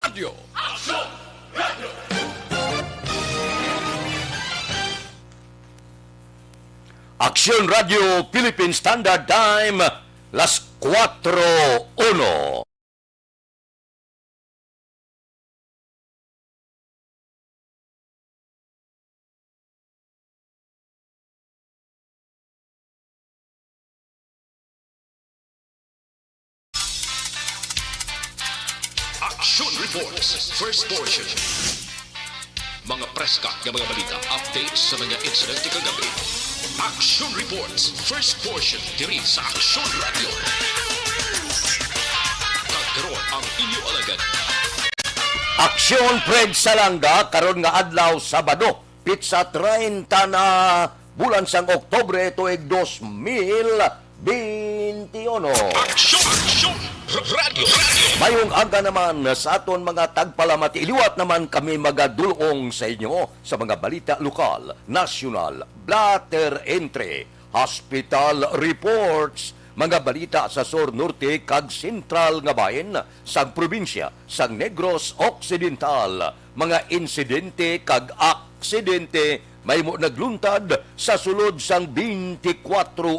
Radio. Aksyon Radio Philippine Standard Time, las 4:01. Action Reports, first portion. Mga preska ng mga balita, updates sa mga incident kagabi. Action Reports, first portion, diri sa Action Radio. Kagkaroon ang inyo alagad. Aksyon Fred Salanga karon nga adlaw Sabado, pitsa 30 na bulan sang Oktubre tuig 2021. Action Radio. Mayong aga naman sa aton mga tagpalamati. Iliwat naman kami magadulong sa inyo sa mga balita lokal, nasyonal, blatter entry, hospital reports, mga balita sa Sur Norte kag Sentral nga bahin, sang probinsya, sang Negros Occidental, mga insidente kag aksidente may mo nagluntad sa sulod sang 24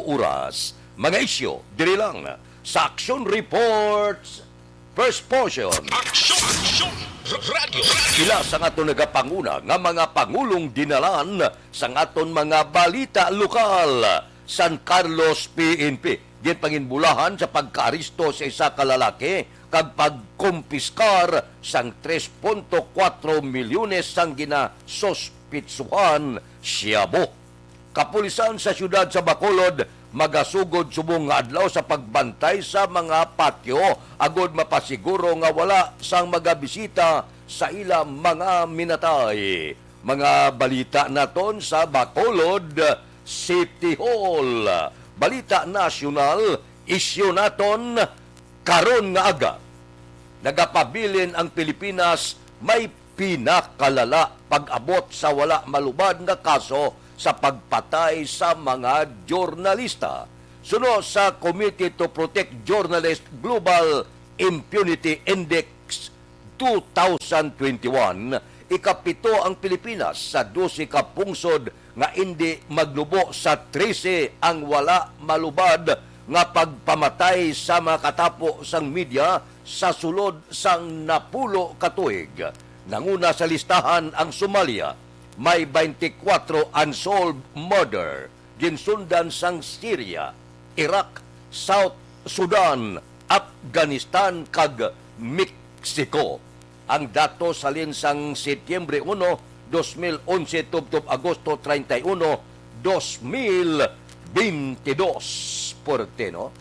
oras. Mga isyo, diri lang sa Action Reports first portion. Action Radio. Sila sa aton nagapanguna nga mga pangulong dinalan sa aton mga balita lokal. San Carlos PNP din panginbulahan sa pagkaaristo sa isa ka lalaki kag pagkumpiskar sang 3.4 milyones sang ginasospitsuhan siyabo. Kapulisan sa siyudad sa Bacolod magasugod subong nga adlaw sa pagbantay sa mga patio agod mapasiguro nga wala sang magabisita sa ilang mga minatay. Mga balita naton sa Bacolod City Hall. Balita nasyonal, isyu naton karon nga aga. Nagapabilin ang Pilipinas may pinakalala pag-abot sa wala malubad nga kaso sa pagpatay sa mga jurnalista. Suno sa Committee to Protect Journalists Global Impunity Index 2021, ikapito ang Pilipinas sa 12 ka pungsod nga hindi maglubo sa 13 ang wala malubad nga pagpamatay sa mga katapo sang media sa sulod sang napulo katuig. Nanguna sa listahan ang Somalia, may 24 unsolved murder. Ginsundan sang Syria, Iraq, South Sudan, Afghanistan kag Mexico. Ang dato sa linsang Setyembre 1, 2011 tubtob Agosto 31, 2022. Porte, no?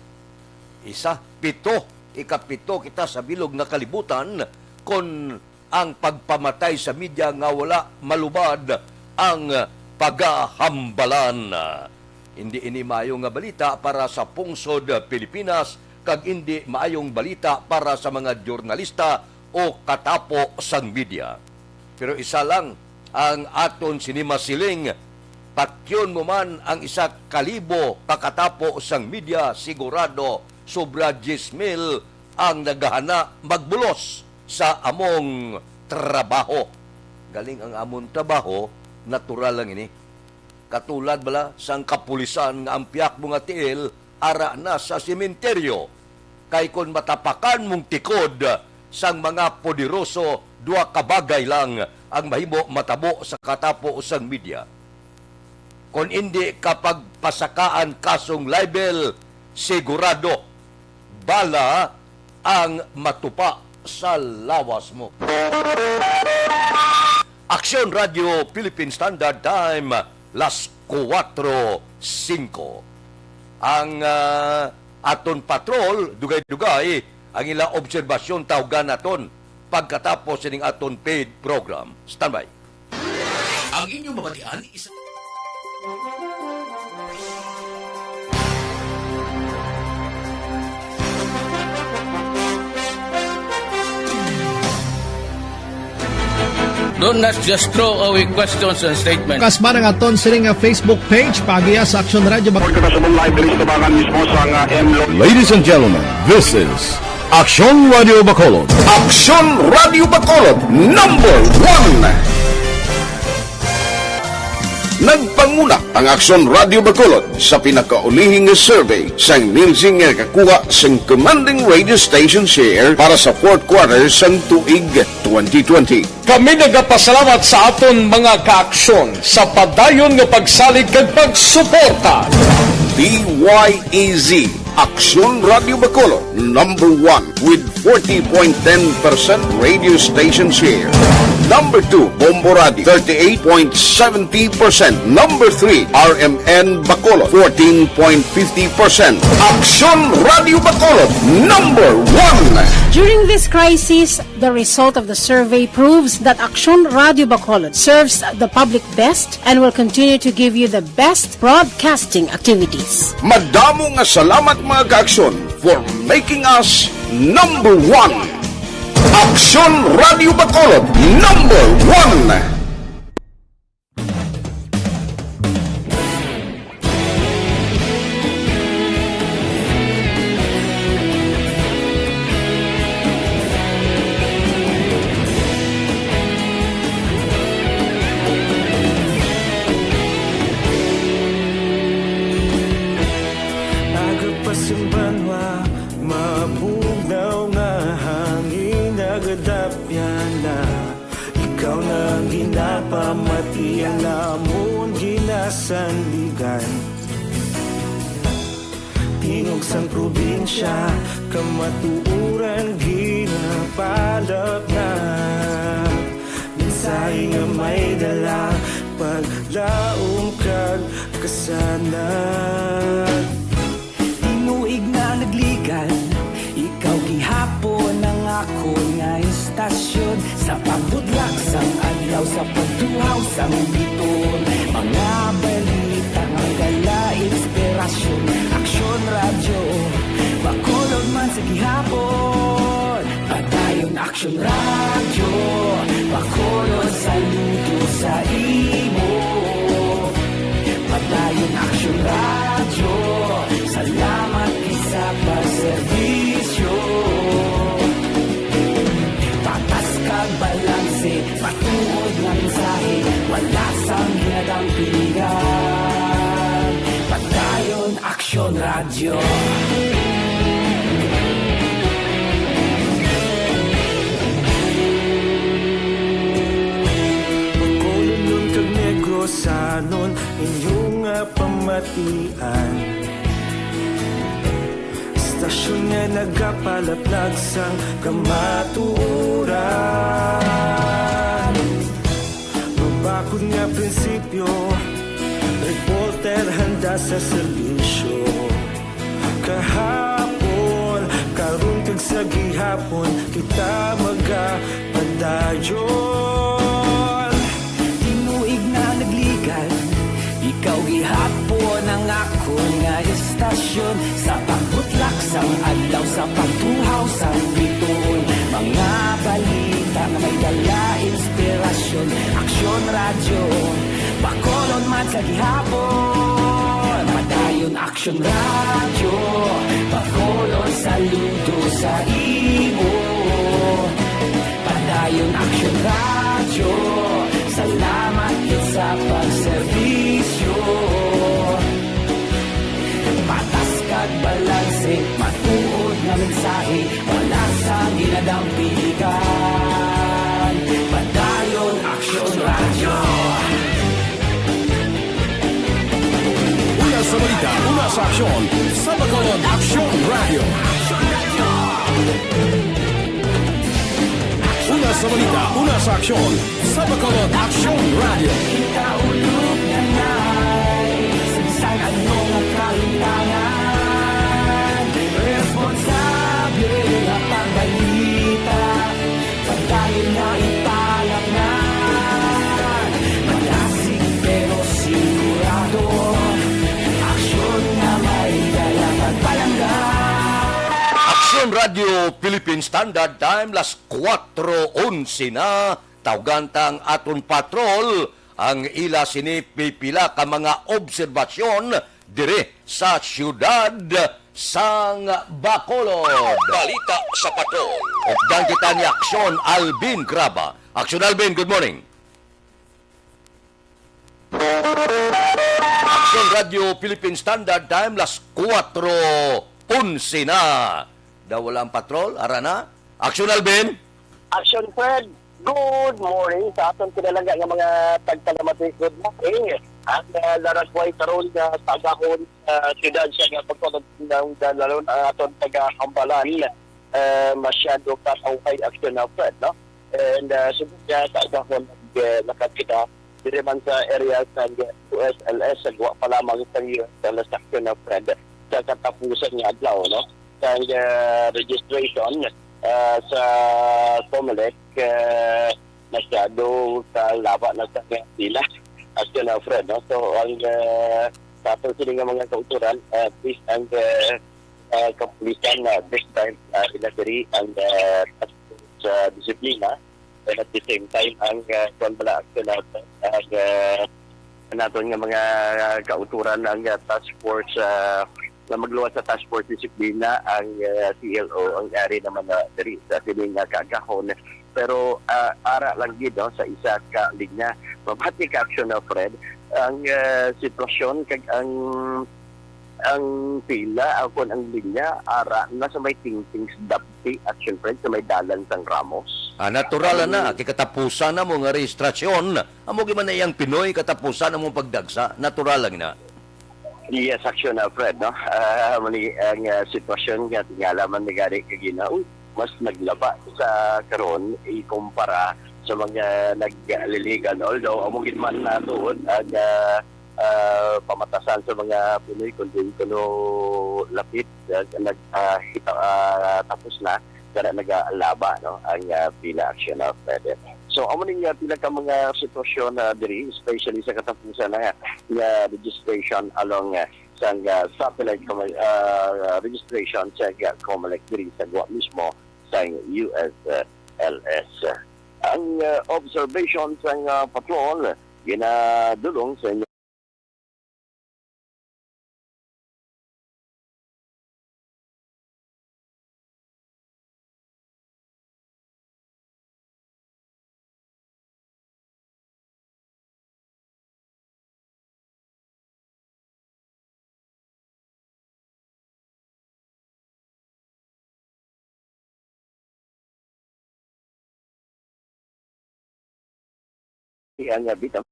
Ikapito kita sa bilog na kalibutan kon ang pagpamatay sa media nga wala malubad ang pagahambalan. Hindi ini maayong nga balita para sa pungsod Pilipinas kag hindi maayong balita para sa mga jurnalista o katapo sang media. Pero isa lang ang aton sinimasiling, patyon mo man ang 1,000 kakatapo sang media, sigurado sobra 10,000 ang naghahana magbulos sa among trabaho. Galing ang among trabaho, natural lang ini. Katulad bala sang kapulisan nga ang piyak mo nga tiil, ara na sa sementeryo. Kay kon matapakan mong tikod sang mga poderoso, dua kabagay lang ang mahimo matabo sa katapo sang media. Kung hindi kapag pasakaan kasong libel, sigurado bala ang matupa sa lawas mo. Aksyon Radio Philippine Standard Time, las 4:05. Ang aton patrol, dugay-dugay, ang ilang obserbasyon tawgan naton pagkatapos sining aton paid program. Standby. Ang inyong mabatian, isa... Do not just throw away questions and statements. Kasma ng aton sining nga Facebook page pagiya sa Action Radio. Ladies and gentlemen, this is Aksyon Radio Bacolod. Aksyon Radio Bacolod number 1. Nagpanguna ang Aksyon Radio Bacolod sa pinakaulihing survey sang Nielsen nga kakuha sang commanding radio station share para sa fourth quarter sang tuig 2020. Kami nagapasalamat sa aton mga kaaksyon sa padayon nga pagsalig kag pagsuporta. DYEZ Aksyon Radio Bacolod number 1 with 40.10% radio station share. Number 2, Bombo Radio, 38.70%. Number 3, RMN Bacolod, 14.50%. Aksyon Radio Bacolod, number 1. During this crisis, the result of the survey proves that Aksyon Radio Bacolod serves the public best and will continue to give you the best broadcasting activities. Madamo nga salamat mga kaaksyon for making us number 1. Aksyon Radio Bacolod, number 1. Agapasumbanwa, mapugnaw nga hangin nagadapyan na. Ikaw na ginapamati ang namon ginasandigan. Tingog sang probinsya, kamatuuran ginapalap na. Minsay nga may dala, paglaom kag kasanan. Tinuig na nagligan, ikaw gihapon ang ako nga istasyon. Sa pagbutlak sang adlaw, sa pagduhaw sang biton. Mga balita nga gala, inspirasyon. Aksyon radyo, Bacolod man sa gihapon. Padayon Aksyon radyo, Bacolod saludo sa imo. Padayon Aksyon radyo, salamat isa pa serbisyo. Patas kag balanse, patuod ng mensahe, wala sang ginadang pilihan. Padayon Aksyon radyo. Bacolod nun kag Negrosanon, inyong nga pamatian. Stasyon nga nagapalaplag sang kamaturan. Mabakod nga prinsipyo, reporter handa sa serbisyo. Kahapon, karon kag sa gihapon, kita magapadayon. Tinuig na nagligan, ikaw gihapon ang ako nga istasyon. Sa pagbutlak sang adlaw, sa pagtuhaw sang biton. Mga balita na may dala, inspirasyon. Aksyon radyo, Bacolod man sa gihapon. Padayon Aksyon radyo, Bacolod saludo sa imo. Padayon Aksyon radyo, salamat sa pagserbisyo. Patas kag balanse, matuod nga mensahe, wala sang ginadang pilihan. Padayon Aksyon radyo. Una sa balita, una sa aksyon, sa Bacolod Aksyon Radio. Una sa balita, una sa aksyon, sa Bacolod Aksyon Radio. Ikaulog na na'y sagsang anong ang kahintangan. Responsable na pagbalita, pagdahil na ipalang na. Malasig pero sigurado, aksyon na may dalang pagpalangga. Aksyon Radio Philippine Standard Time, las 4:11 na. Tawgan tang aton patrol ang ila sini pipila ka mga obserbasyon dire sa siyudad sang Bacolod. Balita sa Patrol. Ugdan kita ni Aksyon Alvin Graba. Aksyon Alvin, good morning. Aksyon Radio Philippine Standard Time, las 4:11 na. Daw wala ang patrol, ara na. Aksyon Alvin. Action Fred, good morning sa aton kinalaga ng mga tagtalamatay. Good morning. Ang larasway karon sa tagahon siyudad siya nga pagtulog ng lalo na aton taga-Hambalan. Masyado kataway action na Fred, no? And subod niya tagahon nakakita diri man sa area sa USLS sa guwa pa lamang sa USLS action na Fred sa katapusan niya adlaw, no? Sa registration sa Comelec, masyado sa laba na sa pila at yun na Fred, no? So ang tapos sila nga mga kauturan please ang kapulisan na this time inasiri ang sa disiplina and at the same time ang konbala action natin nga mga kauturan ang task force na magluwas sa task force disiplina ang CLO ang ari naman na diri sa sining kagahon pero ara lang gid no, sa isa ka linya mabati ka action na Fred ang sitwasyon kag ang pila akon ang linya ara na sa may tingting dapti action Fred sa may dalan sang Ramos. Natural na kay katapusan na mo nga rehistrasyon amo gyud man na iyang Pinoy katapusan na mo pagdagsa natural lang na. Yes, action na Fred, no? Ang sitwasyon nga tingala man ni gari kagina, mas naglaba sa karon ikumpara sa mga nagliligan. Although among man na doon ang pamatasan sa mga Pinoy kuno lapit tapos na kada nagalaba, no? Ang pila action na Fred. So, amo ning pila ka mga sitwasyon na diri, especially sa katapusan na registration along sa satellite registration sa Comelec diri sa Guam mismo sa USLS. Ang observation sa patrol ginadulong sa ang bitang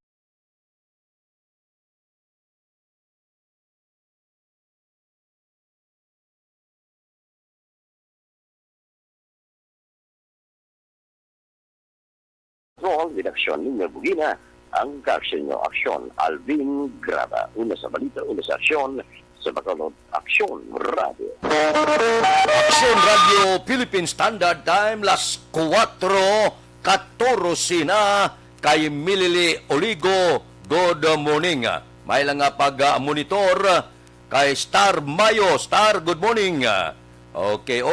Patrol, redaksyon ninyo Bugina, ang kaaksyon nyo aksyon, Alvin Graba. Una sa balita, una sa aksyon, sa Bacolod Aksyon Radio. Aksyon Radio Philippine Standard Time, las 4:14 na kay Milili Oligo. Good morning. May lang nga pag-monitor kay Star Mayo. Star, good morning. Okay.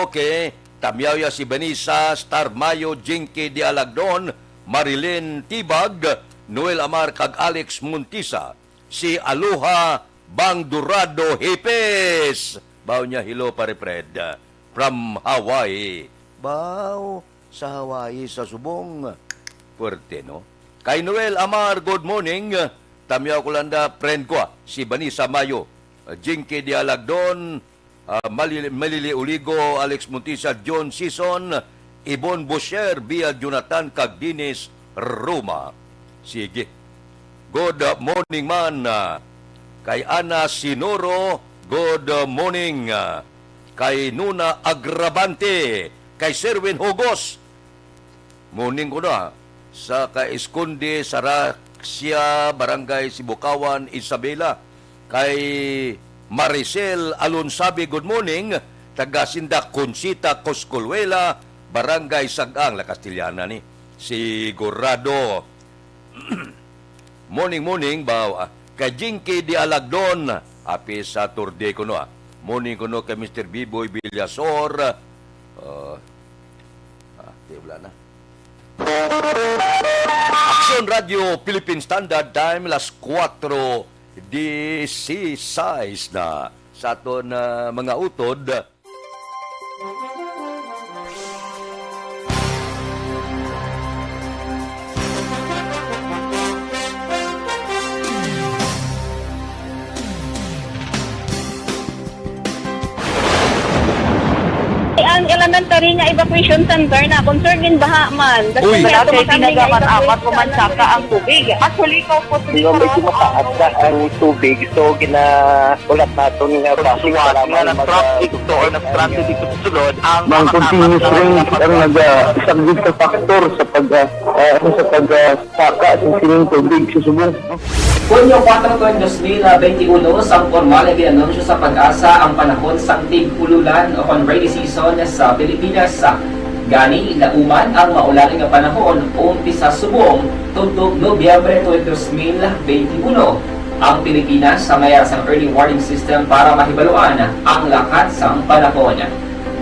Tamyaw ya si Benisa, Star Mayo, Jinky Dialagdon, Marilyn Tibag, Noel Amar kag Alex Muntisa, si Aloha Bang Durado Hipes. Baw niya hello pare Fred from Hawaii. Baw sa Hawaii sa subong. Puerte no. Kay Noel Amar, good morning. Tamyaw ko landa friend ko si Vanessa Mayo, Jinky Dialagdon, Malili Uligo, Alex Muntisa, John Sison, Ibon Bosher, Bia Jonathan, kag Dinis Roma. Sige. Good morning man. Kay Ana Sinoro, good morning. Kay Nuna Agravante, kay Serwin Hugos. Morning ko na. Sa Kaiskundi, Saraxia, Barangay Sibukawan, Isabela. Kay Maricel Alonsabi, good morning. Taga-Sinda Consita Coscolwela, Barangay Sagang, La Castellana ni. Si Gorado. Morning, baw. Kay Jinky Dialagdon, api sa turde ko no. Morning ko no kay Mr. Biboy Villasor. Wala na. Aksyon Radio Philippine Standard Time, las 4:16 na. sa aton mga utod. Ang elementary nga evacuation center na concern din baha man. Uy. Wala kay pinagaman-apat ko man saka ang tubig. Actually, ko po Yung medyo mataas na ang tubig, so ulat natin nga Siwat nga ng traffic to or nag-traffic dito sa sulod ang Mang continuous rain ang nag-subject sa factor sa pagsaka sa sining tubig sa subong. Kunyo 4/2021 sang formal na ginanunsyo sa Pag-asa ang panahon sa tig-ululan o rainy season sa Pilipinas. Gani, nauman ang maulan nga panahon umpisa subong tuntog Nobyembre 2021. Ang Pilipinas sa mayar sang early warning system para mahibaluan ang lakat sang panahon.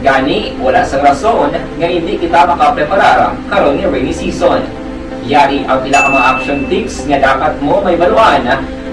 Gani, wala sang rason nga hindi kita makapreparar karon nga rainy season. Yari ang pila ka mga action tips nga dapat mo may baluan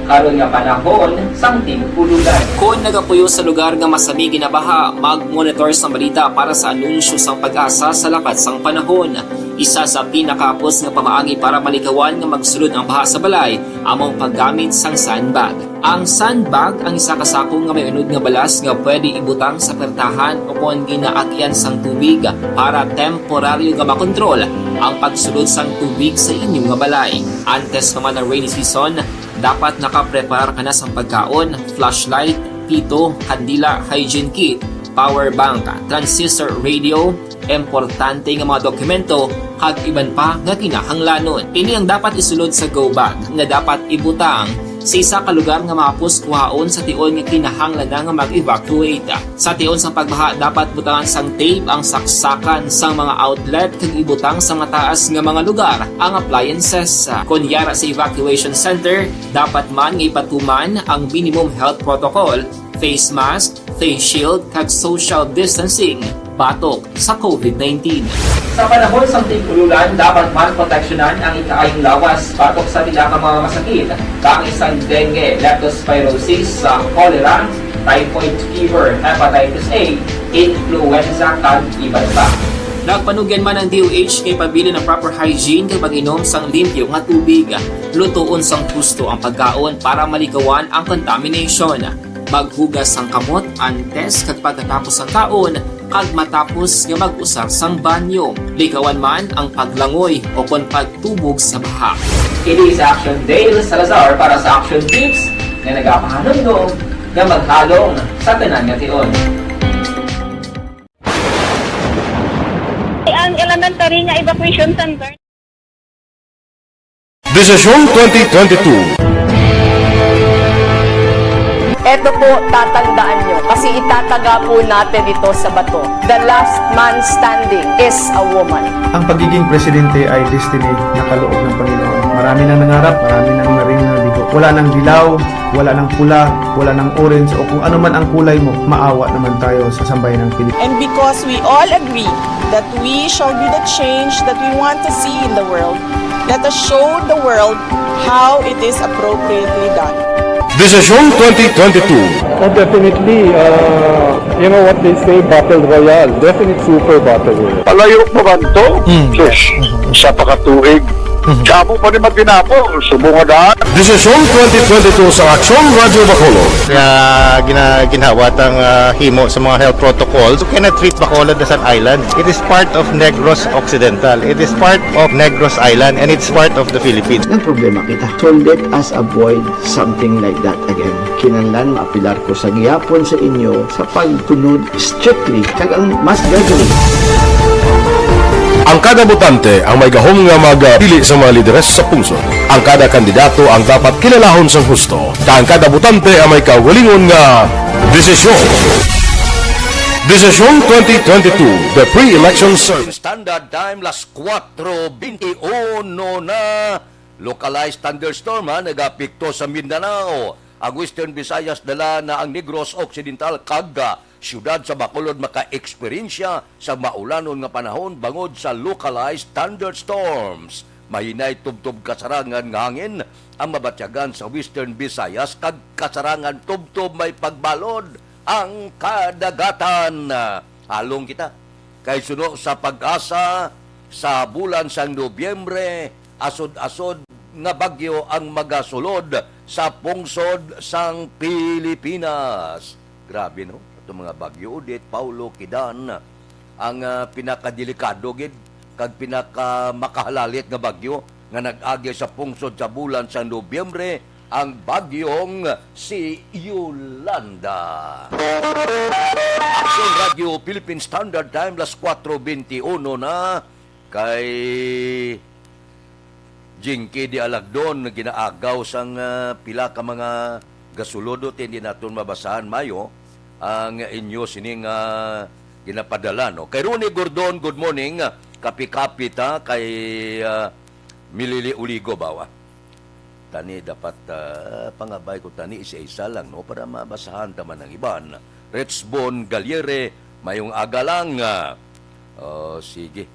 karon nga panahon sang tig-ululan. Kung nagapuyo sa lugar nga masami ginabaha, mag-monitor sa balita para sa anunsyo sang Pag-asa sa lakat sang panahon. Isa sa pinakapos nga pamaagi para malikawan nga magsulod ang baha sa balay, among paggamit sang sandbag. Ang sandbag ang isa ka sako nga may unod nga balas nga pwede ibutang sa pertahan o kung ginaakyan sang tubig para temporaryo nga makontrol ang pagsulod sang tubig sa inyong nga balay. Antes naman ng rainy season, dapat nakaprepare ka na sang pagkaon, flashlight, pito, kandila, hygiene kit, power bank, transistor radio, importante nga mga dokumento, kag iban pa nga kinahanglanon. Ini ang dapat isulod sa go bag nga dapat ibutang sa isa ka lugar nga mapus kuhaon sa tion nga kinahanglan nga mag-evacuate. Sa tion sa pagbaha dapat butangan sang tape ang saksakan sang mga outlet kag ibutang sa mataas nga mga lugar ang appliances. Kunyara sa evacuation center, dapat man nga ipatuman ang minimum health protocol, face mask, face shield kag social distancing batok sa COVID-19. Sa panahon sa tig-ululan, dapat man proteksyonan ang ikaayong lawas batok sa pila ka mga masakit, kang isang dengue, leptospirosis, cholera, typhoid fever, hepatitis A, influenza, kag iban pa. Nagpanugyan man ang DOH kay pabili ng proper hygiene kay pag-inom sang limpyo nga tubig. Lutuon sang husto ang pagkaon para malikawan ang contamination. Maghugas sang kamot antes kag pagkatapos ang kaon kag matapos nga mag-usar sang banyo. Likawan man ang paglangoy o kon pagtubog sa baha. Kini sa Action Dale Salazar para sa Action Tips nga nagapahanundong nga maghalong sa tanan nga tion. ang elementary nga evacuation center. Desisyon 2022. Ito po, tatandaan nyo, kasi itataga po natin ito sa bato. The last man standing is a woman. Ang pagiging presidente ay destiny na kaloob ng Panginoon. Marami nang nangarap, marami nang naring nabigo. Wala nang dilaw, wala nang pula, wala nang orange, o kung ano man ang kulay mo, maawa naman tayo sa sambayan ng Pilipinas. And because we all agree that we shall be the change that we want to see in the world, let us show the world how it is appropriately done. Desisyon 2022. Oh, definitely, you know what they say, Battle Royale. Definitely super Battle Royale. Palayo pa man to? Yes. Sa pakatuig. Kamo pa rin magdinapo. Subungadaan. Desisyon 2022 sa Aksyon Radio Bacolod. Ginhawat ang himo sa mga health protocols. You cannot treat Bacolod as an island. It is part of Negros Occidental. It is part of Negros Island and it's part of the Philippines. Ang problema kita. So let us avoid something like that again. Kinahanglan maapilar ko sa gihapon sa inyo sa pagtunod strictly kag ang mas gagawin. Ang kada botante ang may gahom nga magpili sa mga lideres sa pungsod. Ang kada kandidato ang dapat kilalahon sa husto. Ang kada botante ang may kaugalingon nga desisyon. Desisyon 2022, the pre-election service. Standard time, las 4:21 na. Localized thunderstorm nagapikto sa Mindanao. Ang Western Visayas dala na ang Negros Occidental kagga siyudad sa Bacolod maka-eksperyensya sa maulanon nga panahon bangod sa localized thunderstorms. Mahinay tubtob kasarangan nga hangin ang mabatyagan sa Western Visayas kag kasarangan tubtob may pagbalod ang kadagatan. Halong kita. Kay suno sa pag-asa sa bulan sang Nobyembre, asod-asod nga bagyo ang magasulod sa pungsod sang Pilipinas. Grabe no, ito mga bagyo udit, Paulo, Kidan, ang pinakadelikado gid kag pinakamakahalalit nga bagyo nga nag-agi sa pungsod sa bulan sa Nobyembre, ang bagyong si Yolanda. Action Radio Philippine Standard Time, las 4:21 na kay Jinky di Alagdon, ginaagaw sang pila ka mga gasulodot, hindi natin mabasahan mayo ang inyo sining ginapadala. No? Kay Ronnie Gordon, good morning. Kapi-kapi ta kay Milili Uligo bawa. Tani dapat pangabay ko tani isa-isa lang no para mabasahan taman ng iban. Retsbon Galiere, mayong aga lang. Sige.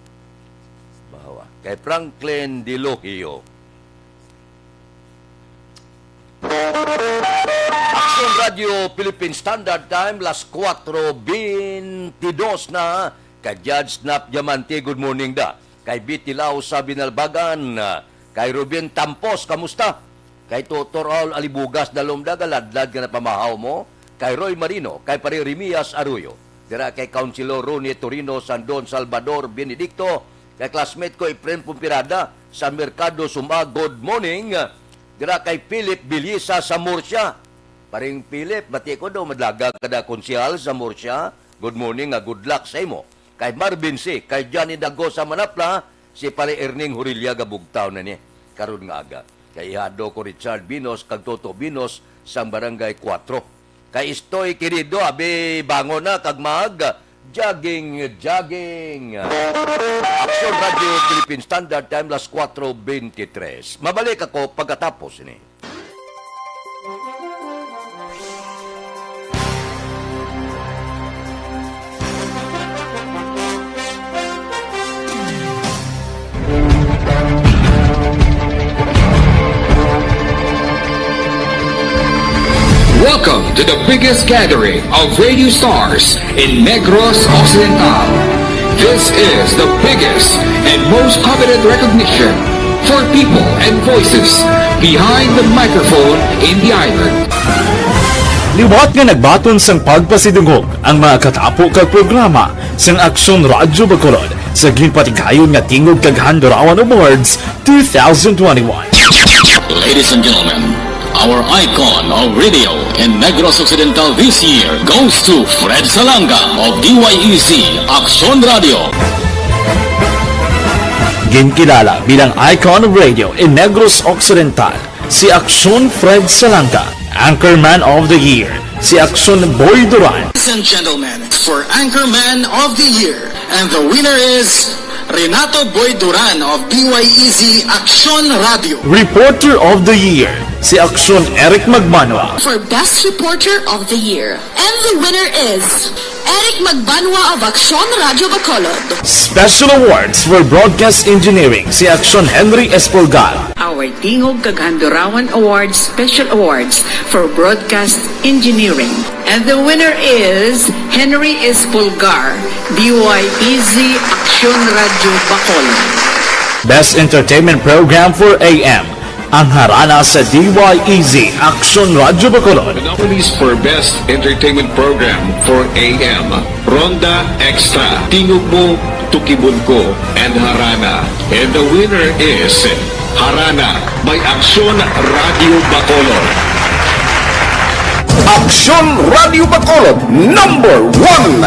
Bahawa. Kay Franklin Dilogio. Action Radio Philippine Standard Time, las 4:22 na. Kay Judge Snap Diamante, good morning da. Kay Bitilaw sa Binalbagan. Kay Ruben Tampos, kamusta? Kay Totor Raul Alibugas, dalomdaga, ladlad ka na pamahaw mo. Kay Roy Marino, kay Pare Rimias Arroyo. Dira kay Councilor Ronnie Torino, Sandon Salvador Benedicto. Kay classmate ko, Efren Pumpirada, sa Mercado Suma, good morning. Dira kay Philip Bilisa sa Murcia. Paring Philip, bati ko daw, madlaga kada konsyal sa Murcia. Good morning, good luck sa imo. Kay Marvin C, kay Johnny Dago sa Manapla, si Pare Erning Hurilya gabugtaw na niya. Karon nga aga. Kay Ihado ko Richard Binos, kag Toto Binos, sa Barangay 4. Kay Istoy Querido, abi bango na, kag mag, jogging. Action Radio Philippine Standard Time, las 4:23. Mabalik ako pagkatapos ini. Welcome to the biggest gathering of radio stars in Negros Occidental. This is the biggest and most coveted recognition for people and voices behind the microphone in the island. Liwat nga nagbaton sang pagpasidungog ang mga katapo kag programa sang Aksyon Radyo Bacolod sa ginpatigayon nga tingog kag Handurawan Awards 2021. Ladies and gentlemen, our icon of radio in Negros Occidental this year goes to Fred Salanga of DYEC Action Radio. Ginkilala bilang icon of radio in Negros Occidental, si Action Fred Salanga. Anchorman of the Year, si Action Boy Duran. Ladies and gentlemen, for Anchorman of the Year, and the winner is Renato Boy Duran of DYEC Action Radio. Reporter of the Year, si Action Eric Magmanwa. For Best Reporter of the Year, and the winner is Eric Magbanwa of Action Radio Bacolod. Special Awards for Broadcast Engineering, si Action Henry Espolgar. Our Tingog kag Handurawan Awards Special Awards for Broadcast Engineering. And the winner is Henry Espolgar, DYEC Action Radio Bacolod. Best Entertainment Program for AM, ang harana sa DYEC Action Radio Bacolod. The nominees for Best Entertainment Program for AM, Ronda Extra, Tingog Mo, Tukibon Ko, and Harana. And the winner is Harana by Action Radio Bacolod. Action Radio Bacolod, number 1.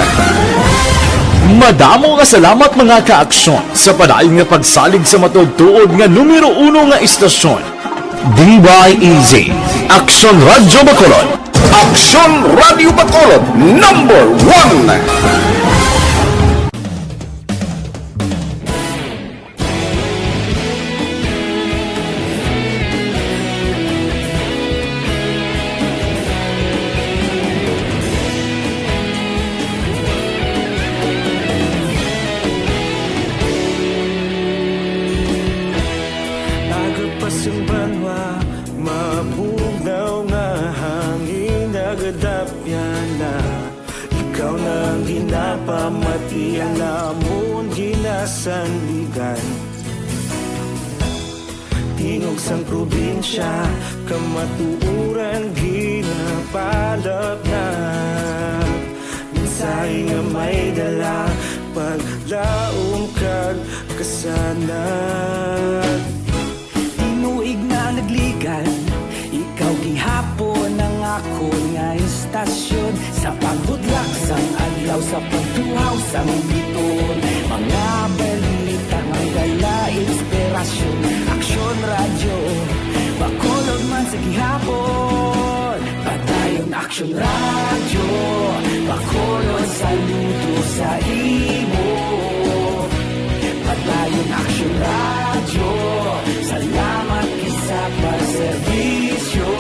Madamo nga salamat mga ka-aksyon sa padayon nga pagsalig sa matudtuod nga numero 1 nga istasyon. DYEC Action Radio Bacolod. Action Radio Bacolod, number 1. Mapugnaw nga hangin nagadap yan na sanligan. Tingog sang probinsya, kamatuuran ginapalap na. Minsay nga may dala, paglaom kag kasanag. Tinuig na nagligan, ikaw gihapon ang ako nga istasyon. Sa pagbudlak sang adlaw, sa pagtuhaw sang biton. Mga balita nga gala, inspirasyon. Aksyon radyo, bakolod man sa gihapon. Padayon aksyon radyo, bakolod saludo sa imo. Padayon aksyon radyo, salamat kisa pagserbisyo.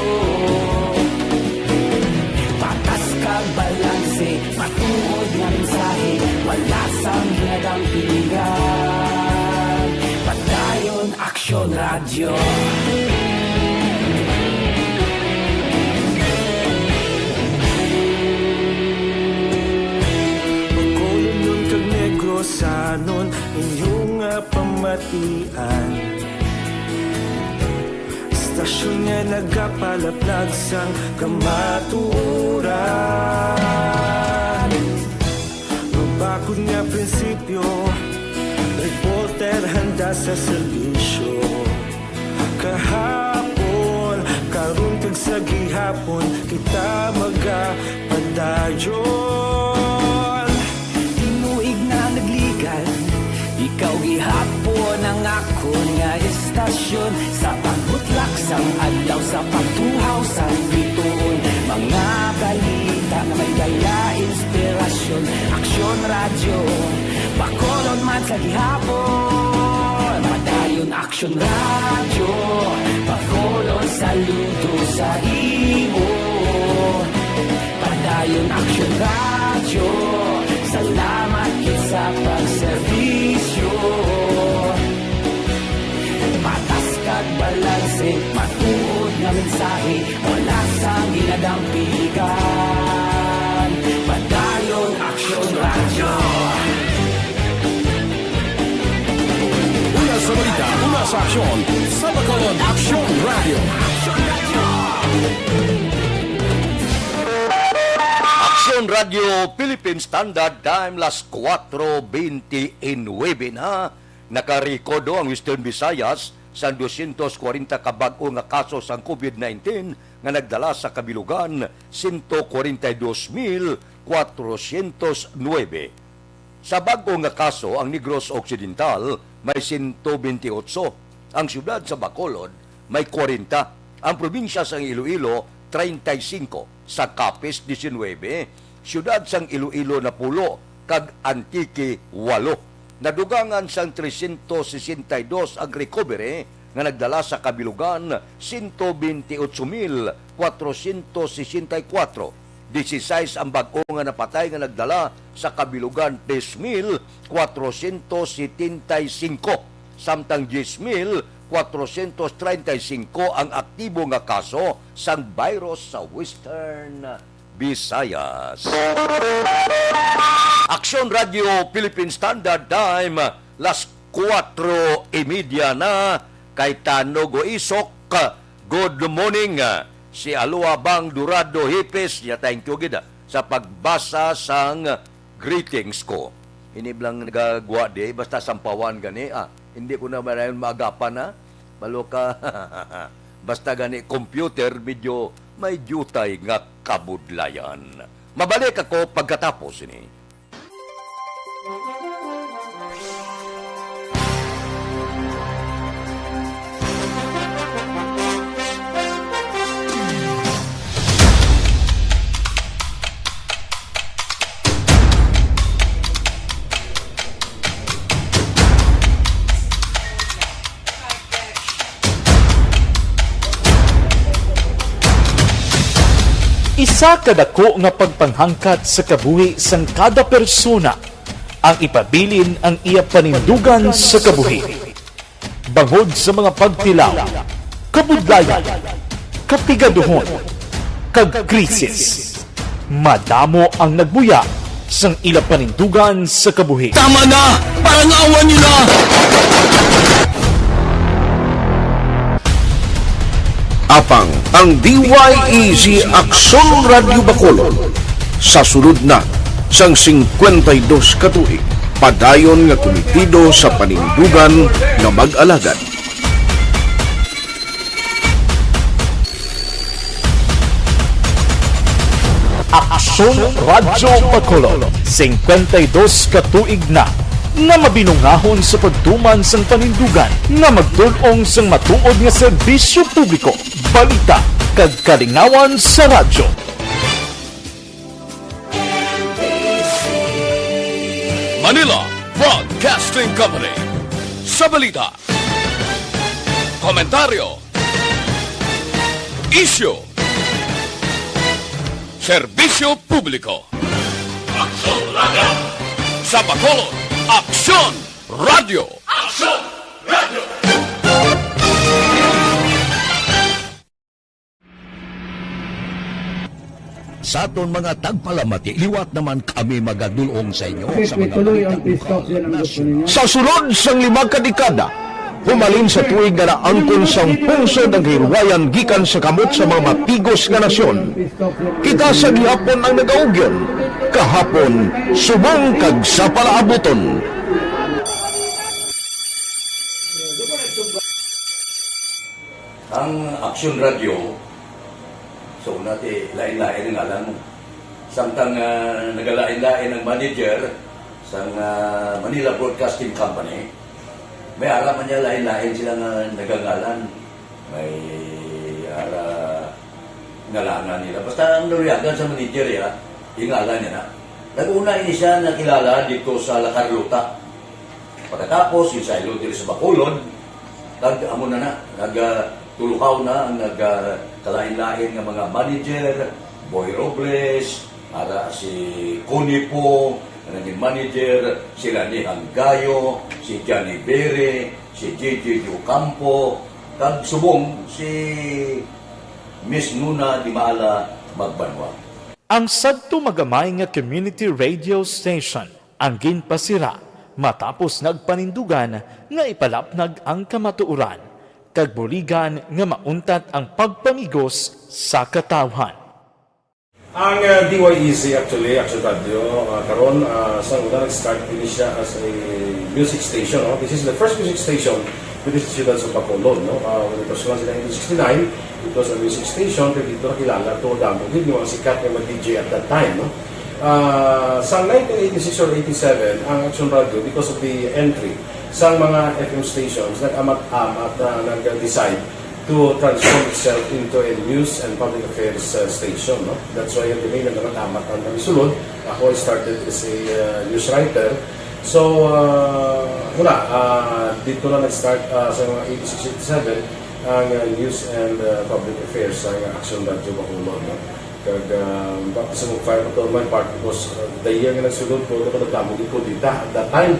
Patas kag balanse, matuod nga mensahe, wala sang hinagang pilihan. Padayon aksyon radyo. Pagkulong nun kag negrosanon, inyong nga pamatian. Istasyon nga nagapalaplag sang kamatuuran. Mabakod nga prinsipyo, reporter handa sa serbisyo. Kahapon, karun kag sa gihapon, kita magapadayon. Tinuig na nagligan, ikaw gihapon ang ako nga istasyon. Sa pagbutlak sang adlaw, sa pagtuhaw sang biton. Mga balita na may dala, inspirasyon. Aksyon radyo, bakolod man sa gihapon. Padayon aksyon radyo, bakolod saludo sa imo. Padayon aksyon radyo, salamat kisa pagserbisyo. Patas kag balanse, matuod nga mensahe, wala sang ginadampigan. Padayon aksyon radyo. Una sa balita, una sa aksyon, sa Bacolod Aksyon Radio. Aksyon Radio Philippine Standard Time, las 4:29 na. Nakarikodo ang Western Visayas sa 240 kabag-o nga kaso sa COVID-19 nga nagdala sa kabilugan 142,409. Sa bag-o nga kaso, ang Negros Occidental may 128. Ang siyudad sa Bacolod may 40. Ang probinsya sa Iloilo 35. Sa Capiz 19. Siyudad sang Iloilo na 10 kag Antique 8. Nadugangan sang 362 ang recovery nga nagdala sa kabilugan 128,464. 16 ang bag-o nga napatay nga nagdala sa kabilugan 10,475. Samtang 10,435 ang aktibo nga kaso sang virus sa Western Visayas. Aksyon Radio Philippine Standard Time, las 4:30 na. Kay Tanog Isok, good morning. Si Alua Bang Durado Hipes, thank you gida sa pagbasa sang greetings ko. Iniblang nagagawa di, basta sampawan gani. Hindi ko na marayon maagapan na. Balo ka, basta gani computer, medyo may jutay nga kabudlayan. Mabalik ako pagkatapos ini. Isa kadako nga pagpanghangkat sa kabuhi sang kada persona ang ipabilin ang iya panindugan sa kabuhi. Bangod sa mga pagtilaw, kabudlayan, kapigaduhon, kag krisis. Madamo ang nagbuya sang ila panindugan sa kabuhi. Tama na! Parang awan nyo na! Apang ang DYEZ Aksyon Radio Bacolod sa sulod na sang 52 katuig padayon nga komitido sa panindugan nga mag-alagad. Aksyon Radyo Bacolod, 52 katuig na nga mabinungahon sa pagtuman sang panindugan nga magdulong sang matuod nga serbisyo publiko, balita kag kalingawan sa radyo. Manila Broadcasting Company. Sa balita, komentaryo, isyu, serbisyo publiko. Aksyon Radio! Sa Bacolod, Aksyon Radio! Aksyon Radio! Sa aton mga tagpalamati, liwat naman kami magadulong sa inyo sa mga Sa sulod sang 5 kadekada, humalin sa tuig nga naangkon sang pungsod ang hirwayan gikan sa kamot sa mga mapigos nga nasyon. Kita sa gihapon ang nagaugyon, kahapon subong kag sa palaabuton. Ang Aksyon Radio, so nati lain-lain ang alam mo. Samtang nagalain-lain ang manager sa Manila Broadcasting Company, may ara man niya lain-lain silang nagangalan. May ara ngalangan nila. Basta ang naruyagan sa manager ya, ingalan niya na. Nag-una ini siya nakilala dito sa La Carlota. Pagkatapos, yung sa Ilodil sa Bacolod, nag-amo na nagtulukaw na ang nagkalain-lain ng mga manager, Boy Robles, ara si Connie po, naging manager, si Rani Hanggayo, si Johnny Bere, si J.J. Ocampo, kag subong si Miss Nuna Di Maala Magbanwa. Ang sadto magamay nga community radio station ang ginpasira matapos nagpanindugan nga ipalapnag ang kamatuoran kag buligan nga mauntat ang pagpamigos sa katawhan. Ang DYEZ actually, Aksyon Radio, karon sa una nag-start din siya as a music station. No? This is the first music station with the students of Bacolod. No? When it was launched in 1969, it was a music station, pero dito nakilala to damo din yung mga sikat na mag-DJ at that time. No? Sa 1986 or 87, ang Aksyon Radio, because of the entry sa mga FM stations, nag-amat-amat na nag-decide to transform itself into a news and public affairs station. No? That's why yung dinay na nag-amat ang namisulod. Ako started as a news writer. So, dito na nag-start sa mga 86-87 ang news and public affairs sa Aksyon Radio Bacolod. No? Kag sa mga fire patrolman part because the year nga nagsulod ko, nagdamo din po dito at that time.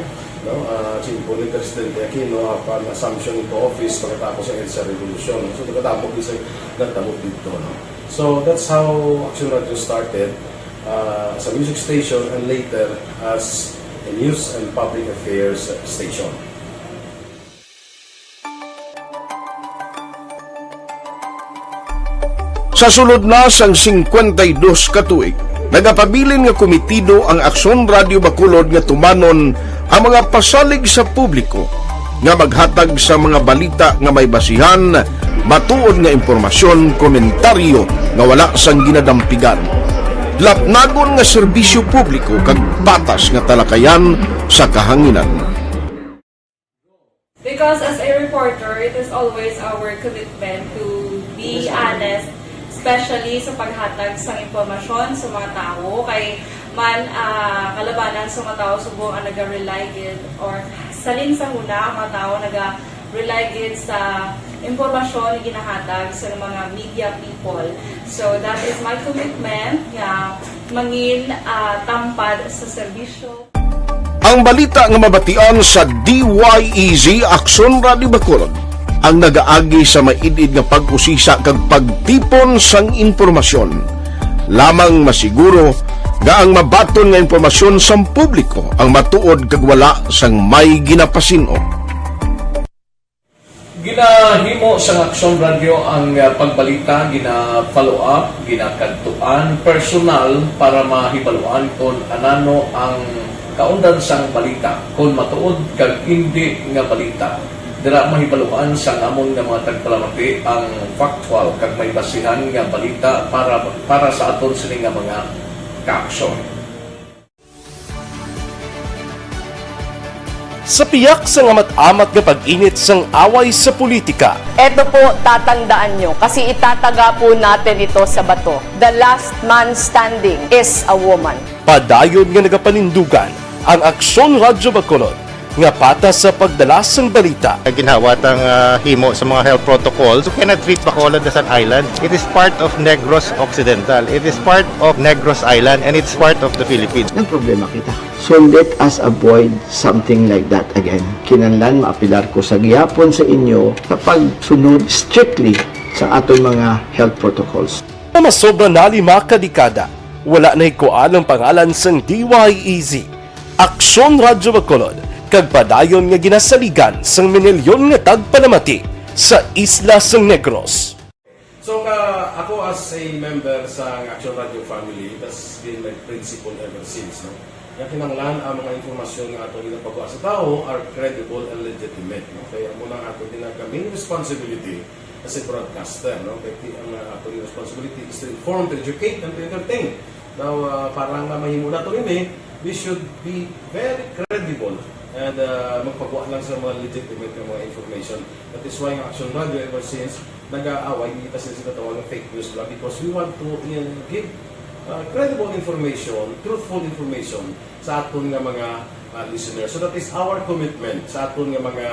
No, simple ni Presidente Aquino upon assumption into office pagkatapos ng EDSA Revolution. So, nagtatapos dito. No? So, that's how Aksyon Radio started as a music station and later as a news and public affairs station. Sa sulod na sang 52 katuig, nagapabilin nga komitido ang Aksyon Radio Bacolod nga tumanon ang mga pasalig sa publiko nga maghatag sa mga balita nga may basihan, matuod nga impormasyon, komentaryo nga wala sang ginadampigan. Lapnagon nga serbisyo publiko kag batas nga talakayan sa kahanginan. Because as a reporter, it is always our commitment to be honest, especially sa paghatag sa impormasyon sa mga tao kay man kalabanan sa mga tao subong ang naga-rely gid or salin sa huna ang mga tao naga-rely gid sa impormasyon na ginahatag sa mga media people. So that is my commitment nga mangin tampad sa serbisyo. Ang balita nga mabatian sa DYEZ Aksyon Radio Bacolod ang nagaagi sa maidid nga pag-usisa kag pagtipon sang impormasyon. Lamang masiguro Gaang mabaton nga impormasyon sa publiko ang matuod kag wala sang may ginapasino. Ginahimo sa Aksyon Radio ang pagbalita, gina-follow up, ginakadtuan personal para mahibaluan kung anano ang kaundan sang balita, kung matuod kag hindi nga balita. Dira mahibaluan sa amon nga mga tagpalamati ang factual kag may basihan nga balita para sa aton sini nga mga kaaksyon. Sa piyak sa amat-amat nga pag-init sang away sa politika. Ito po, tatandaan nyo, kasi itataga po natin ito sa bato. The last man standing is a woman. Padayon nga nagapanindugan ang Aksyon Radyo Bacolod nga pata sa pagdala sang balita. Ginhawatang himo sa mga health protocols. You cannot treat Bacolod as an island. It is part of Negros Occidental. It is part of Negros Island and it's part of the Philippines. Ang problema kita. So let us avoid something like that again. Kinahanglan maapilar ko sa gihapon sa inyo sa pagsunod strictly sa aton mga health protocols. Masobra na 5 kadekada, wala na ikuan ang pangalan sang DYEZ. Aksyon Radyo Bacolod, kag padayon nga ginasaligan sang minilyon nga tagpalamati sa isla sang Negros. So ako as a member sa Action Radio family, that's been my principle ever since. No? Yung kinanglan ang mga informasyon nga ato ginapagawa sa tao are credible and legitimate. No? Kaya muna ato main responsibility as a broadcaster. No? Kaya ang ato responsibility is to inform, to educate, and to entertain. Now, parang mahimo na ito we should be very credible and magpagawa lang sa mga legitimate na mga information. That is why ang Action Radio ever since nag-aaway, hindi kasi sila tawag ng fake news lang because we want to give credible information, truthful information sa aton nga mga listeners. So that is our commitment sa aton nga mga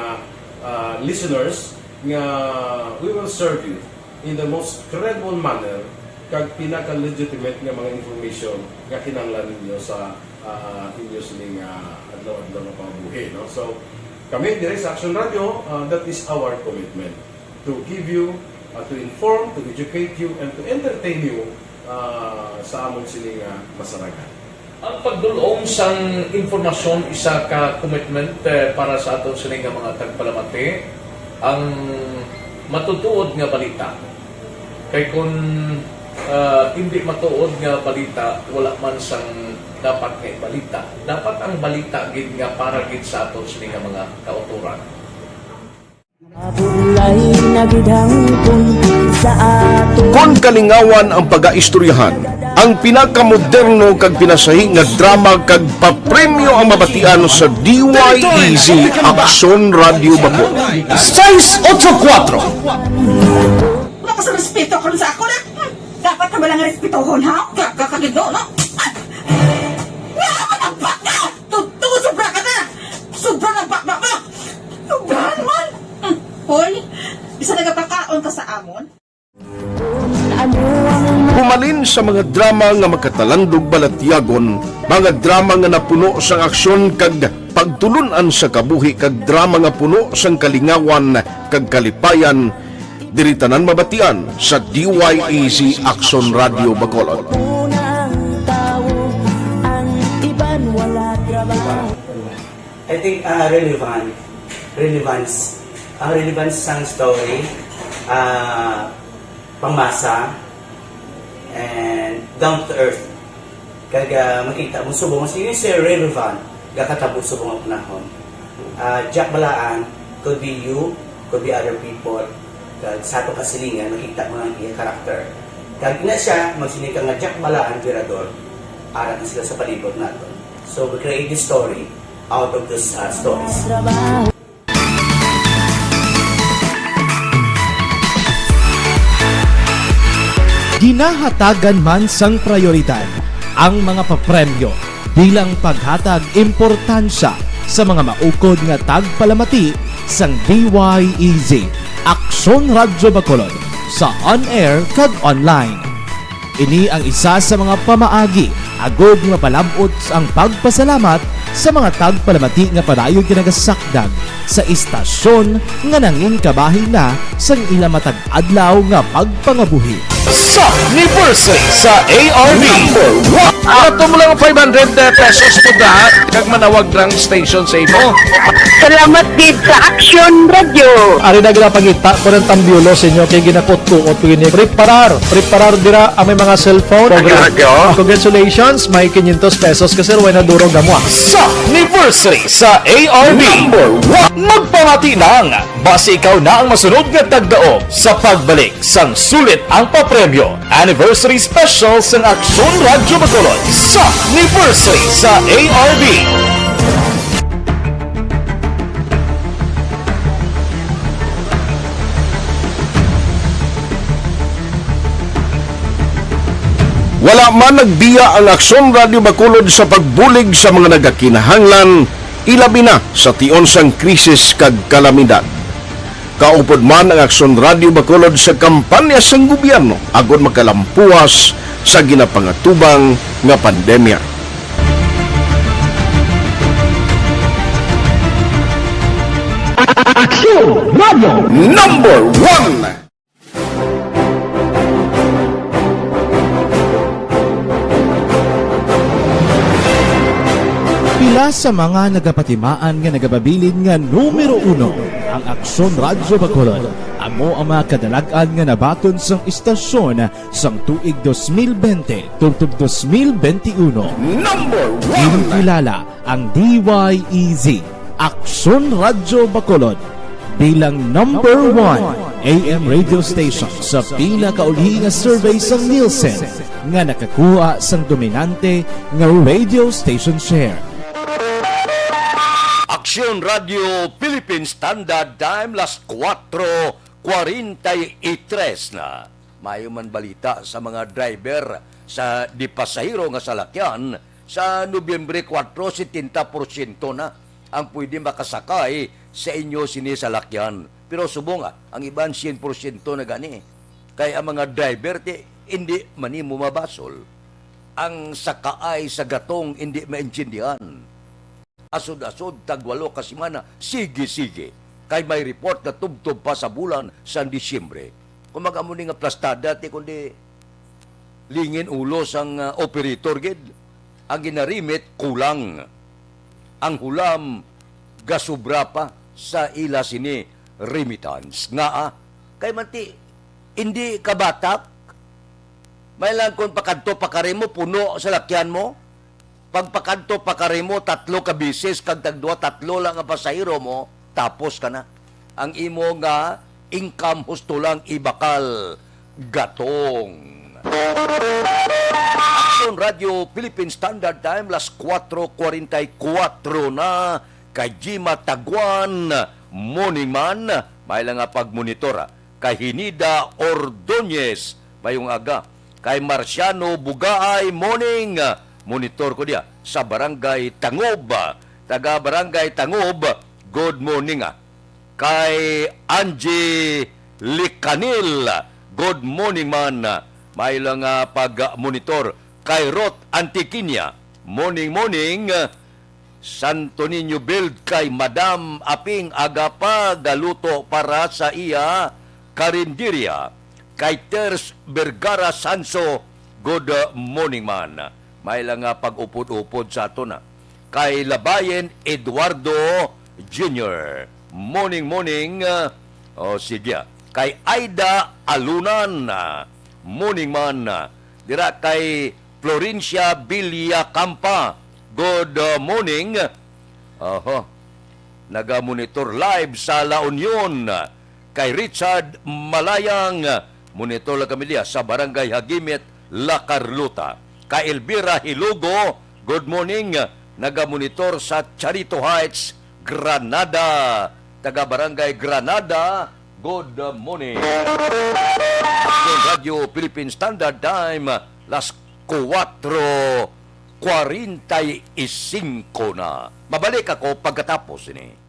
listeners nga we will serve you in the most credible manner kag pinaka-legitimate nga mga information nga kinahanglan ninyo sa inyo sining adlaw-adlaw na pambuhi. No? So, kami dire sa Action Radio, that is our commitment to give you, to inform, to educate you, and to entertain you sa amon sining masaragan. Ang pagdulong sang informasyon isa ka commitment para sa aton sining mga tagpalamati ang matutuod nga balita. Kay kung hindi matuod nga balita, wala man sang dapat kay balita. Dapat ang balita gid nga para gid sa aton sining mga kauturan. Kon kalingawan ang pag-aistoryahan, ang pinakamoderno kag pinasahi nga drama kag papremyo ang mabatian sa DYEZ Aksyon Radio Bacolod. 684 Wala sa respeto ko sa ako na. Dapat ka ba lang respetohon, ha? Kakagino, no? Tungkol sobra ka na! Sobra ng bakbak mo! Sobra naman! Hoy, isa nagapakaon ka sa amon? Humalin sa mga drama nga magkatalandog balatyagon, mga drama nga napuno sang aksyon kag pagtulunan sa kabuhi kag drama nga puno sang kalingawan kag kalipayan, diritanan mabatian sa DYEZ Aksyon Radio Bacolod. I think relevance. Ang relevance ng story, pangmasa, and down to earth. Kaya makita mo subong, yun siya relevant, kakatabo subong ang panahon. Jack Balaan, could be you, could be other people. Sa ato kasilingan, makita mo ang iyang karakter. Kaya na siya, magsinika nga Jack Balaan, Virador, arat na sila sa palibot natin. So we create this story out of these stories. Ginahatagan man sang prioridad ang mga papremyo bilang paghatag importansya sa mga maukod nga tagpalamati sang DYEZ Aksyon Radyo Bacolod sa on-air kag online. Ini ang isa sa mga pamaagi agod nga palabot ang pagpasalamat sa mga tagpalamati nga padayon kinagasakdag sa istasyon nga nangin kabahin na sang ila matag adlaw nga pagpangabuhi. sa anniversary sa ARV. Ato mo lang 500 pesos to da, kag manawag lang station sa imo. Salamat din sa Action Radio. Ari na ginapangita ko ng tambyulo sa inyo kay ginakot-tuot ko ini. Preparar dira ang may mga cellphone. Congratulations, may 500 pesos kasi ruway na durog gamwa. Sa anniversary sa ARV. Magpamati ng base ikaw na ang masunod nga tagdao sa pagbalik sang sulit ang papremyo. Anniversary special sa Aksyon Radyo Bacolod sa anniversary sa ARV. Wala man nagbiya ang Aksyon Radio Bacolod sa pagbulig sa mga nagakinahanglan, ilabi na sa tion sang krisis kag kalamidad. Kaupod man ang Aksyon Radio Bacolod sa kampanya sang gobyerno agon makalampuas sa ginapangatubang nga pandemya. Aksyon Radio Number 1. Pila sa mga nagapatimaan nga nagababilin nga numero 1 ang Aksyon Radyo Bacolod. Amo ang mga kadalagan nga nabaton sang istasyon sang tuig 2020 tungtub 2021. Number 1. Kinikilala ang DYEZ Aksyon Radyo Bacolod bilang number 1 AM radio station sa pila kaulhi nga survey sang Nielsen nga nakakuha sang dominante nga radio station share. Aksyon Radio Philippine Standard Time, las 4:43 na. Mayo man balita sa mga driver sa di pasahero nga salakyan sa Nobyembre 4, 70% na ang pwede makasakay sa inyo sini salakyan. Pero subong ang iban 100% na gani. Kaya ang mga driver hindi mani mo mabasol. Ang sakaay sa gatong hindi maintindihan. Asod-asod, tagwalo kasimana, sige-sige. Kay may report na tubtob pa sa bulan sa Disyembre. Kung mag-amuni nga plastada, kundi lingin ulo sang operator, gid. Ang ginarimit, kulang. Ang hulam, gasubra pa sa ila sini remittance. Nga kay manti, hindi kabatak. May lang kung pakadto pakaremo, puno sa lakyan mo. Pagpakanto pakaremo, 3 ka bisis, kag tagdua 3 lang ang pasahero mo, tapos ka na. Ang imo nga income husto lang ibakal gatong. Aksyon Radio Philippine Standard Time, las 4:44 na, kay Jima Taguan, morning man, may lang nga pagmonitora. Kay Hinida Ordonez, mayong aga. Kay Marciano Bugaay, morning, monitor ko diya sa Barangay Tangob. Taga Barangay Tangob, good morning. Kay Angie Licanil, good morning man. May lang pag-monitor. Kay Rot Antiquinia, morning. Santo Niño Build kay Madam Aping Agapa galuto para sa iya karinderya. Kay Ters Vergara Sanso, good morning man. May lang pag-upod-upod sa ato na. Kay Labayen Eduardo Jr. Morning. Sige. Kay Aida Alunan. Morning man. Dira kay Florencia Villacampa. Good morning. Naga-monitor live sa La Union. Kay Richard Malayang. Monitor lang kami diya sa Barangay Hagimit, La Carlota. Kay Elvira Hilugo, good morning. Naga-monitor sa Charito Heights, Granada. Taga Barangay Granada, good morning. Radio Philippine Standard Time, las 4:45 na. Mabalik ako pagkatapos ini.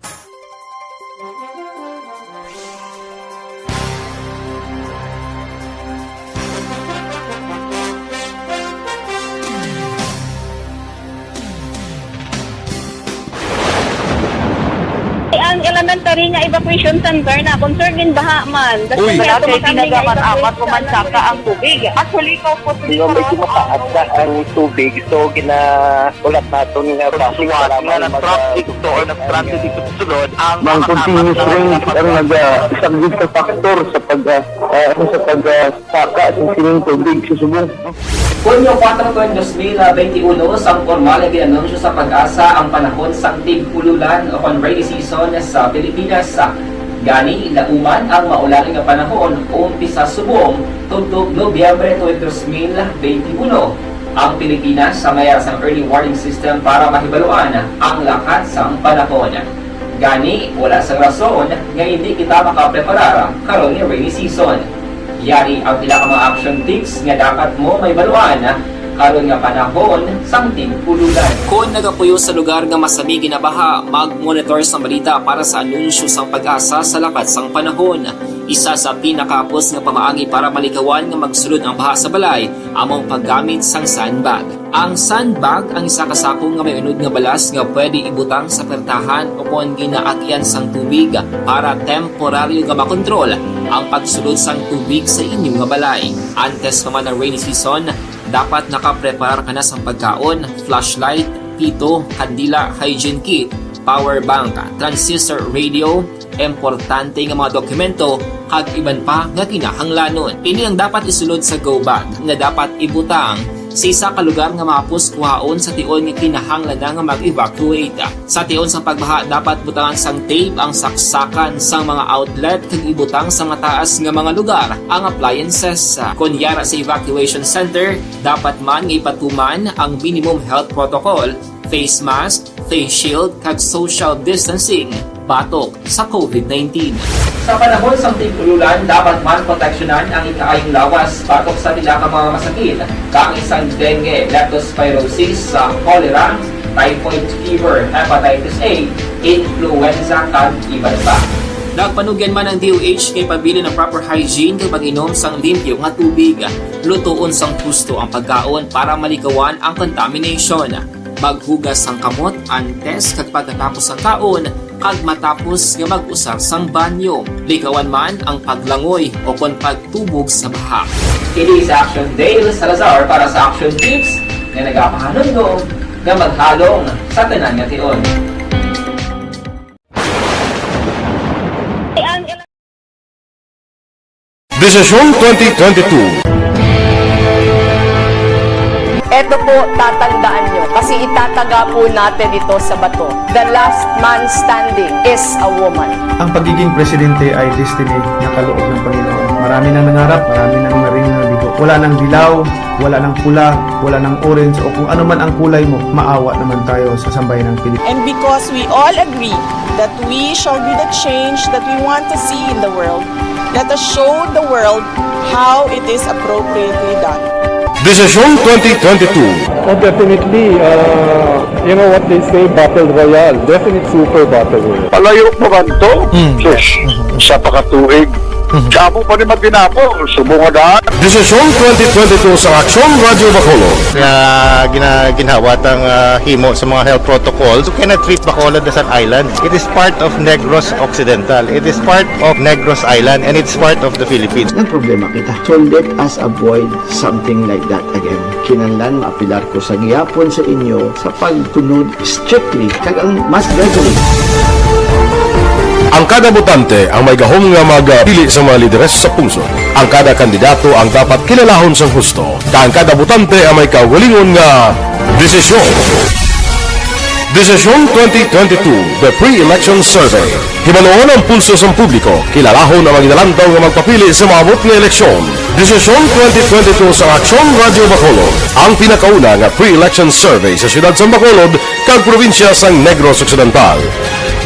Ang elementary diri nga evacuation center na concern din baha man. Uy. Wala kay tinagaman apat kumansaka ang tubig. Actually ko po Medyo mataas na ang tubig, so ginaulat natin nga para mag-traffic to or nag-transit dito sa sunod ang continuous rain ang isang sa factor sa pagsaka ng sining tubig sa subong. Kunyo 4/2021 sang formal na ginanunsyo sa Pag-asa ang panahon sang tig-ululan o rainy season sa Pilipinas. Gani, lauman ang maulaling nga panahon umpisa subong tugtog Nobyembre 2021. Ang Pilipinas sa mayroon sang early warning system para mahibaluan ang lakas sang panahon. Gani, wala sang rason nga hindi kita makapreparar karon ni rainy season. Yari ang pila ka mga action tips nga dapat mo mahibaluan karon nga panahon sang tig-ululan. Kung nagapuyo sa lugar nga masami ginabaha, mag-monitor sa balita para sa anunsyo sang Pag-asa sa lakat sang panahon. Isa sa pinakapos nga pamaagi para malikawan nga magsulod ang baha sa balay, among paggamit sang sandbag. Ang sandbag ang isa kasakong nga may unod nga balas nga pwede ibutang sa pertahan o kung ginaakyan sang tubig para temporaryo nga makontrol ang pagsulod sang tubig sa inyong nga balay. Antes naman ng rainy season, dapat nakapreparar ka na sa pagkaon, flashlight, pito, kandila, hygiene kit, power bank, transistor radio, importante nga mga dokumento, kag iban pa nga kinahanglanon. Ini ang dapat isulod sa go bag nga dapat ibutang sa isa ka lugar nga mapus kuhaon sa tion nga kinahanglan nga mag-evacuate. Sa tion sa pagbaha dapat butangan sang tape ang saksakan sang mga outlet kag ibutang sa mataas nga mga lugar ang appliances. Kunyara sa evacuation center, dapat man nga ipatuman ang minimum health protocol, face mask, face shield kag social distancing batok sa COVID-19. Sa panahon sa tig-ululan, dapat man proteksyonan ang ikaayong lawas batok sa pila ka mga masakit, kang isang dengue, leptospirosis, cholera, typhoid fever, hepatitis A, influenza, kag iban pa. Nagpanugyan man ang DOH kay pabili ng proper hygiene kay pag-inom sang limpyo nga tubig, lutuon sang husto ang pagkaon para malikawan ang contamination. Maghugas sang kamot antes kag pagkatapos ang kaon, kag matapos nga mag-usar sang banyo. Likawan man ang paglangoy o kon pagtubog sa baha. Kini sa Action Dale Salazar para sa Action Tips nga nagapahanundong nga maghalong sa tanan nga tion. Desisyon 2022. Ito po, tatandaan nyo, kasi itataga po natin ito sa bato. The last man standing is a woman. Ang pagiging presidente ay destiny na kaloob ng Panginoon. Marami nang nangarap, marami nang naring nabigo. Wala nang dilaw, wala nang pula, wala nang orange, o kung ano man ang kulay mo, maawa naman tayo sa sambayan ng Pilipinas. And because we all agree that we shall be the change that we want to see in the world, let us show the world how it is appropriately done. Desisyon 2022. Oh, definitely, you know what they say, Battle Royale. Definite super Battle Royale. Palayo mo man to, sis, sa pakatuig. Kamo pa ni magdinapo, subungan. Desisyon 2022 sa Aksyon Radio Bacolod. Ginhawat ang himo sa mga health protocols. You cannot treat Bacolod as an island. It is part of Negros Occidental. It is part of Negros Island and it's part of the Philippines. Ang problema kita. So let us avoid something like that again. Kinahanglan maapilar ko sa gihapon sa inyo sa pagtunod strictly kag ang mas gradually. Ang kada botante ang may gahom nga magpili sa mga lideres sa pungsod. Ang kada kandidato ang dapat kilalahon sa husto. Ang kada botante ang may kaugalingon nga desisyon. Desisyon 2022, the pre-election survey. Himanuon ang pulso sa publiko, kilalahon ang maginalantaw nga magpapili sa maabot nga eleksyon. Desisyon 2022 sa Aksyon Radio Bacolod, ang pinakauna nga pre-election survey sa siyudad sa Bacolod kag probinsya sa Negros Occidental.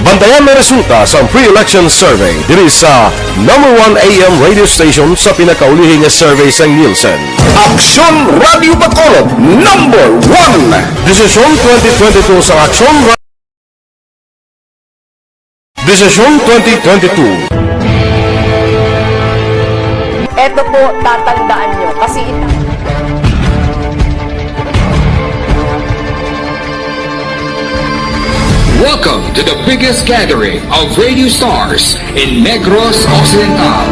Bantayan na resulta sa pre-election survey diri sa number 1 AM radio station sa pinakaulihing survey sa Nielsen. Aksyon Radio Bacolod, number 1. Desisyon 2022 sa Aksyon Radio. Desisyon 2022. Ito po, tatandaan nyo, kasi Welcome to the biggest gathering of radio stars in Negros Occidental.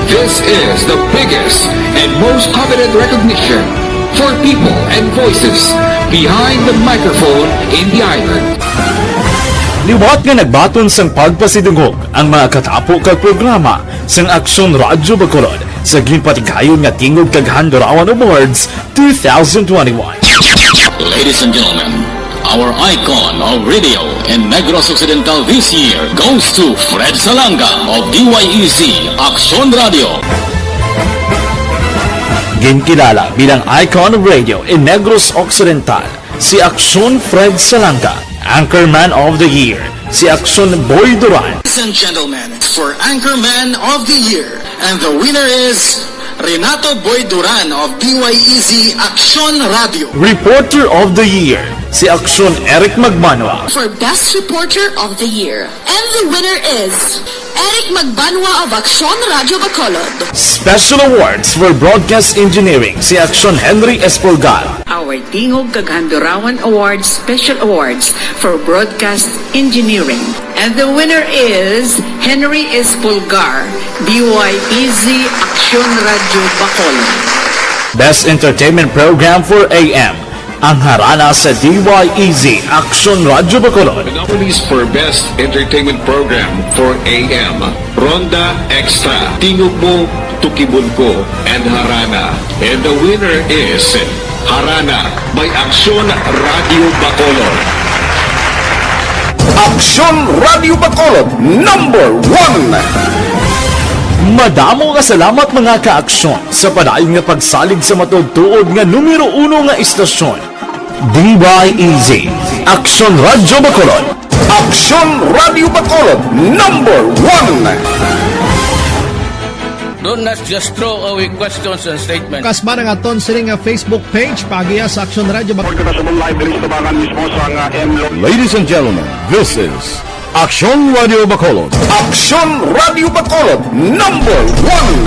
This is the biggest and most coveted recognition for people and voices behind the microphone in the island. Liwat nga nagbaton sang pagpasidungog ang mga katapo kag programa sang Aksyon Radyo Bacolod sa ginpatigayon nga Tingog kag Handurawan Awards 2021. Ladies and gentlemen, our icon of radio in Negros Occidental this year goes to Fred Salanga of DYEZ Aksyon Radio. Ginkilala bilang icon of radio in Negros Occidental si Aksyon Fred Salanga. Anchorman of the Year si Aksyon Boy Duran. Ladies and gentlemen, for Anchorman of the Year, and the winner is Renato Boy Duran of DYEZ Aksyon Radio. Reporter of the Year si Aksyon Eric Magmanwa. For Best Reporter of the Year, and the winner is Eric Magbanwa of Aksyon Radio Bacolod. Special Awards for Broadcast Engineering si Aksyon Henry Espolgar. Our Tingog kag Handurawan Awards Special Awards for Broadcast Engineering. And the winner is Henry Espolgar, DYEZ Aksyon Radio Bacolod. Best Entertainment Program for AM ang harana sa DYEZ Aksyon Radio Bacolod. The nominees for Best Entertainment Program for AM, Ronda Extra, Tingog Mo, Tukibon Ko, and Harana. And the winner is Harana by Aksyon Radio Bacolod. Aksyon Radio Bacolod #1. Madamo nga salamat mga kaaksyon sa padayon nga pagsalig sa matugtuod nga numero 1 nga istasyon. DYEZ Aksyon Radio Bacolod. Aksyon Radio Bacolod #1. Do not just throw away questions and statements. Kasbara nga ton sila nga Facebook page pagiya sa Aksyon Radio Bacolod. Ladies and gentlemen, this is Aksyon Radio Bacolod. Aksyon Radio Bacolod #1.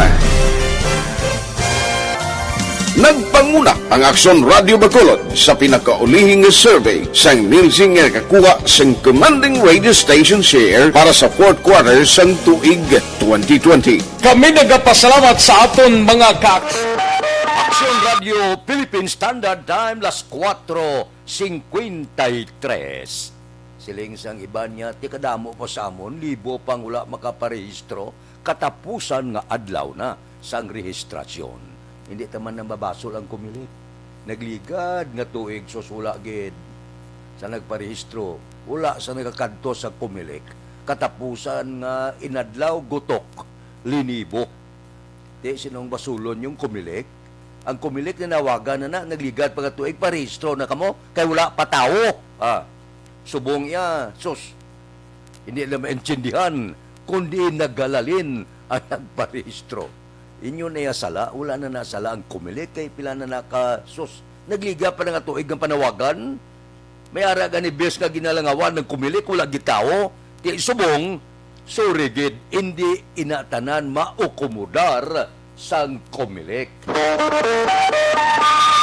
Nagpanguna ang Aksyon Radio Bacolod sa pinakaulihing survey sang Nilsing nga kakuha sang commanding radio station share para sa fourth quarter sang tuig 2020. Kami nagapasalamat sa aton mga Aksyon Radio Philippine Standard Time las 4:53. Siling sang iba niya, ti kadamo pa sa amon, libo pang wala makaparehistro, katapusan nga adlaw na sang rehistrasyon. Hindi taman nang babasol ang kumilit. Nagligad nga tuig susula gid. Sa nagparehistro, wala sa nagakadto sa kumilik. Katapusan nga inadlaw gutok, linibo. Di sinong basulon yung kumilik? Ang kumilik na nawagan na nagligad pa nga tuig, parehistro na kamo, kay wala pa tao. Subong iya, sus, hindi na maintindihan, kundi nagalalin ang nagparehistro. Inyo na sala, wala na nasala ang kumilik, kay pila na sus, nagliga pa na nga tuig ang panawagan, may araga ni Bes nga ginalangawan ng kumilik, wala gitao, ti subong, so rigid, hindi inatanan maukumudar sang kumilik.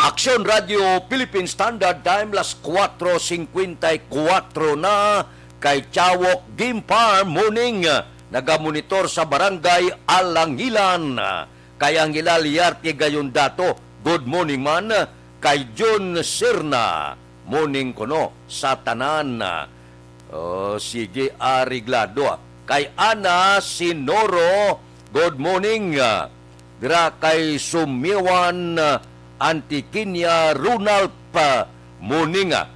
Aksyon Radio Philippine Standard Time las 4:54 na kay Chawok Game Farm Morning nagamonitor sa barangay Alangilan kay Angela Liarte gayon dato. Good morning man kay John Sirna morning kono sa tanan. Sige ariglado kay Ana Sinoro good morning. Dira kay Sumiwan Antikinya Runalp Muninga.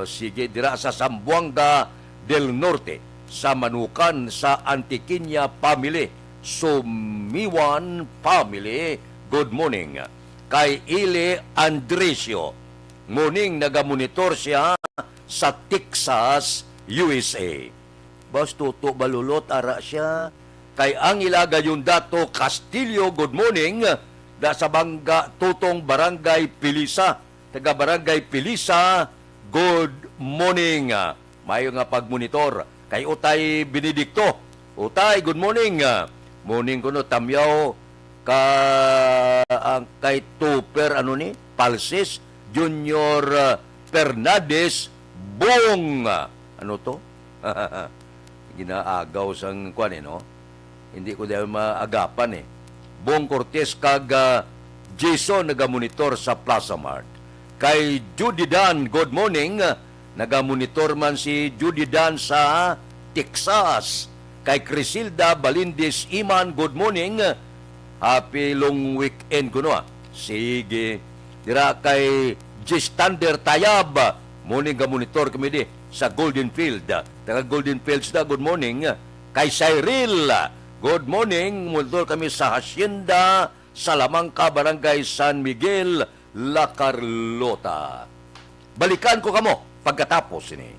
Sige, dira sa Zamboanga del Norte, sa Manukan, sa Antikinya Family, Sumiwan Family, good morning. Kay Ile Andresio, morning nagamonitor siya sa Texas, USA. Bastuto balulot ara siya. Kay Angela Gayundato Castillo, good morning. Da sa Bangga Tutong Barangay Pilisa, taga Barangay Pilisa, good morning. Mayo nga pagmonitor kay Utay Benedicto. Utay, good morning. Morning ko no Tamyaw ka ang kay Tuper Palsis Junior Fernandez Bong. ano to? Ginaagaw sang kwan no? Hindi ko dahil maagapan Bong Cortez kag Jason nagamonitor sa Plaza Mart. Kay Judy Dan, good morning. Nagamonitor man si Judy Dan sa Texas. Kay Crisilda Balindis Iman, good morning. Happy long weekend ko no. Sige. Dira kay Gistander Tayab, morning gamonitor kami di sa Golden Field. Taga Golden Fields na, good morning. Kay Cyril, good morning. Monitor kami sa Hacienda, Salamanca, Barangay San Miguel, La Carlota. Balikan ko kamo pagkatapos ini.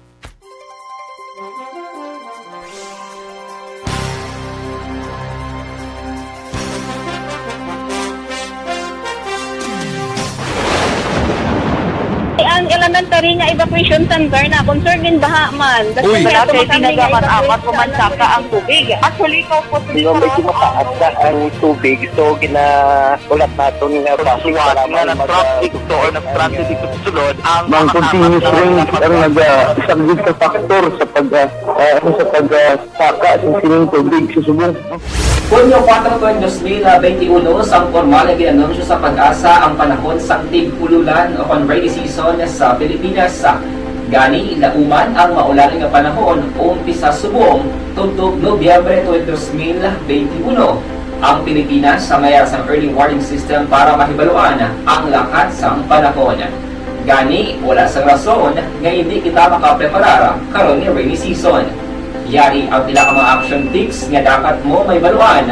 Ang elementary nga evacuation center na concern din baha man. Uy, Kasi pinagamat-amat pumansaka ang tubig. Actually, ikaw po medyo mataas na ang tubig. So, ginaulat natin nga pasiwala na traffic to or nag-traffic dito sa sulod. Ang continuous rain ang nag-isang sa factor sa pagsaka sa sining tubig sa subong. Hunyo 4, 2021, sang formal na ginanunsyo sa Pag-asa ang panahon sa tig-ululan o rainy season sa Pilipinas. Gani, lauman ang maulaling nga panahon umpisa subong tuntog Nobyembre 2021. Ang Pilipinas sa mayar sa early warning system para mahibaluan ang lakat sa panahon. Gani, wala sa rason nga hindi kita makapreparar karon ni rainy season. Yari ang pila ka mga action tips nga dapat mo may baluan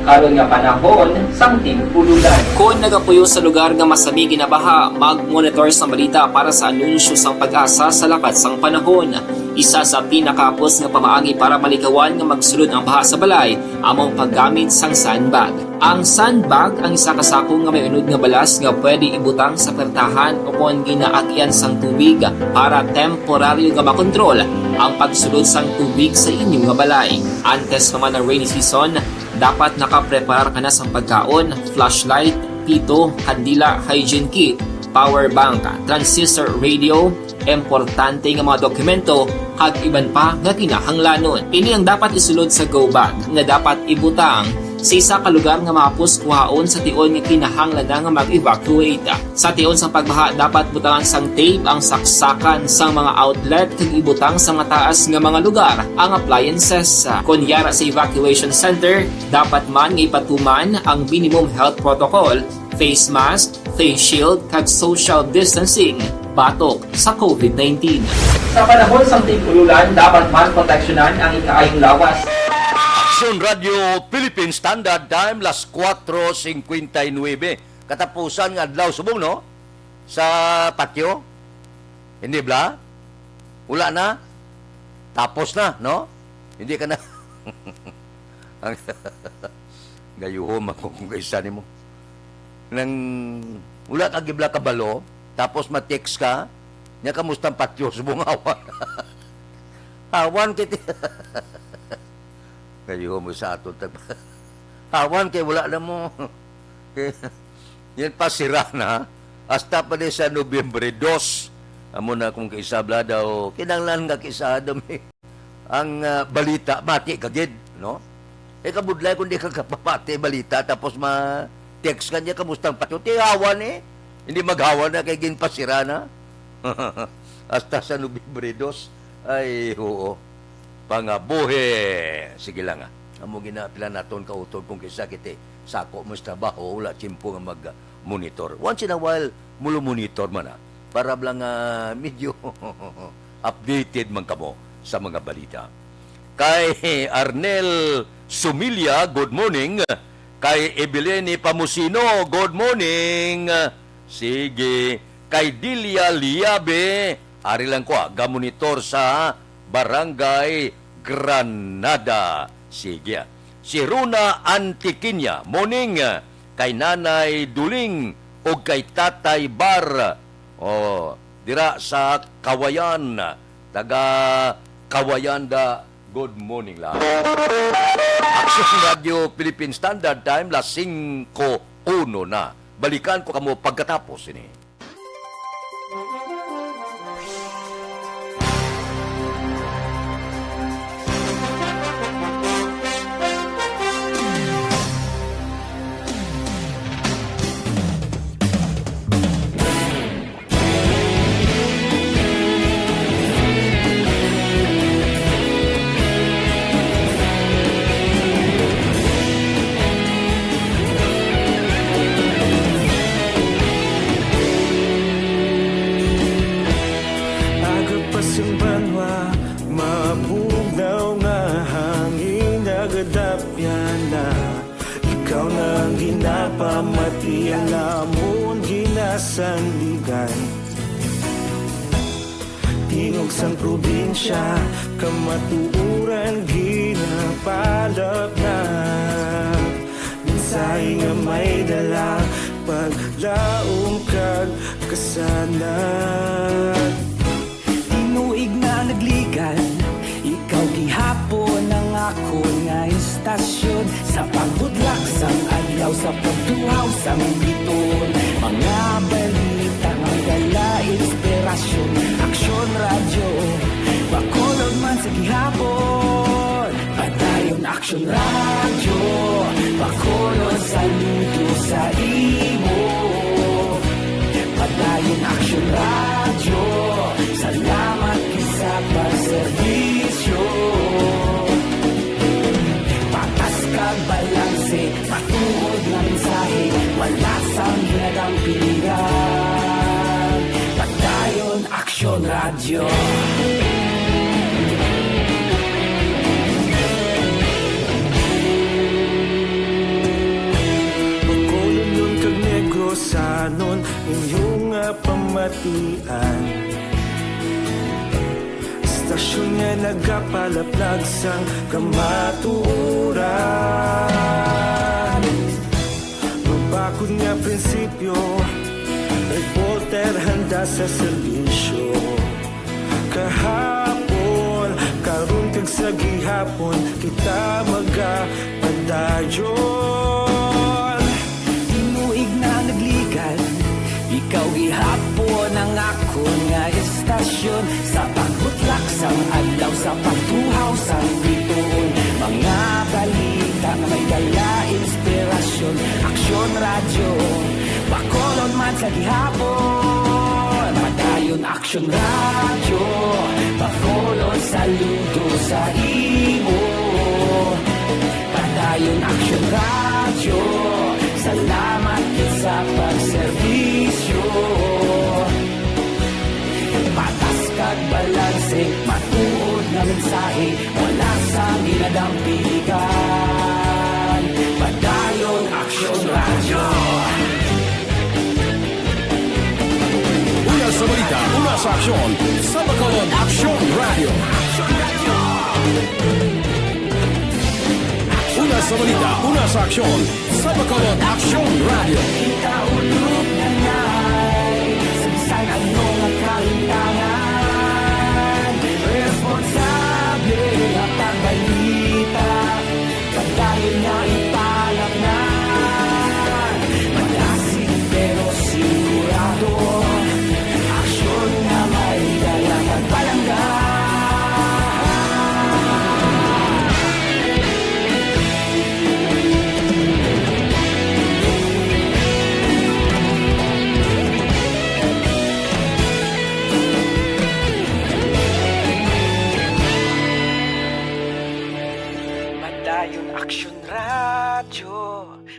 karon nga panahon sang tig-ululan. Kung nagapuyo sa lugar nga masabi ginabaha, mag-monitor sa balita para sa anunsyo sang Pag-asa sa lakat sang panahon. Isa sa pinakapos nga pamaagi para malikawan nga magsulod ang baha sa balay, among paggamit sang sandbag. Ang sandbag ang isa ka sako nga may unod nga balas nga pwede ibutang sa pertahan o kung ginaagyan sang tubig para temporaryo nga makontrol ang pagsulod sang tubig sa inyong nga balay. Antes naman ng rainy season, dapat nakaprepare ka na sa pagkaon, flashlight, pito, kandila, hygiene kit, power bank, transistor radio, importante nga mga dokumento, kag iban pa nga kinahanglanon. Ini ang dapat isulod sa go bag nga dapat ibutang sa isa ka lugar nga mapus kuhaon sa tion nga kinahanglan nga mag-evacuate. Sa tion sa pagbaha, dapat butangan sang tape ang saksakan sa mga outlet kag ibutang sa mga taas nga mga lugar ang appliances. Kunyara sa evacuation center, dapat man nga ipatuman ang minimum health protocol, face mask, face shield kag social distancing batok sa COVID-19. Sa panahon sang tig-ululan, dapat man proteksyonan ang ikaayong lawas. Aksyon Radio Philippine Standard Time, las 4:59. Katapusan nga adlaw subong, no? Sa patio. Hindi bla? Wala na? Tapos na, no? Hindi ka na. Gayuhom ako kung kaisa ni mo. Nang wala ka gibla kabalo, tapos ma-text ka, niya kamustang patio subong awan. Awan kiti. Kayo mo sa ato. Awan kay wala na mo. Yan pa sira na. Hasta pa din sa Nobyembre 2. Amo na kung kaisabla daw. Kinanglan nga kisadam ang balita. Mati kagid. No? Kabudlay kung di ka kapapati balita. Tapos ma-text ka niya kamustang patyo. Awan Hindi maghawan na kay ginpasira na. Hasta sa Nobyembre 2. Ay, oo. Pangabuhi. Sige lang Amo ginapila naton kautod kung kisa kiti sako mo sa trabaho wala tiyempo nga mag-monitor. Once in a while, mulo monitor man para lang medyo updated man kamo sa mga balita. Kay Arnel Sumilya, good morning. Kay Ebileni Pamusino, good morning. Sige. Kay Dilia Liabe, ari lang ko ga-monitor sa Barangay Granada. Sige. Si Runa Antiquinia, morning. Kay Nanay Duling o kay Tatay Bar. Dira sa Kawayan. Taga Kawayan da. Good morning lang. Aksyon Radio Philippine Standard Time, las 5:01 na. Balikan ko kamo pagkatapos ini. pamati ang namon ginasandigan. Tingog sang probinsya, kamatuuran ginapalap na. Minsay nga may dala, paglaom kag kasanan. Tinuig na nagligan, ikaw gihapon ang ako nga istasyon. Sa pagbudlak sang adlaw, sa pagtuhaw sang biton. Mga balita nga gala, inspirasyon. Aksyon radyo, bakolod man sa gihapon. Padayon aksyon radyo, bakolod sa luto sa imo. Padayon aksyon radyo, salamat sa pagserbisyo. Patas kag balanse, matuod na mensahe, wala sang ginadampigan. Padayon aksyon radyo. Bakolod nun kag Negrosanon, inyong pamatian. Istasyon nga nagapalaplag sang kamatuuran. Mabakod nga prinsipyo, reporter handa sa serbisyo. Kahapon, karon kag sa gihapon, kita magapadayon. Tinuig na nagligan, ikaw gihapon ang ako nga istasyon. Sa pagbutlak sang adlaw, sa pagtuhaw sang biton. Mga balita na may dala, inspirasyon. Aksyon radyo, bakolod man sa gihapon. Padayon aksyon radyo, bakolod saludo sa imo. Padayon aksyon radyo, salamat sa pagserbisyo. Patas kag balanse, matuod na mensahe, wala sa ginadampigan. Padayon aksyon radyo. Una sa balita, una sa aksyon, sa Bacolod Aksyon Radio. Una sa balita, una sa aksyon, sa Bacolod Aksyon Radio. Kita ulog na ngay, sabisan ang mga kalintangan. Responsable at ang balita, pagdayon na ipalak na. Malasig pero sigurado, aksyon na may dalang at palanggan. Padayon aksyon radyo,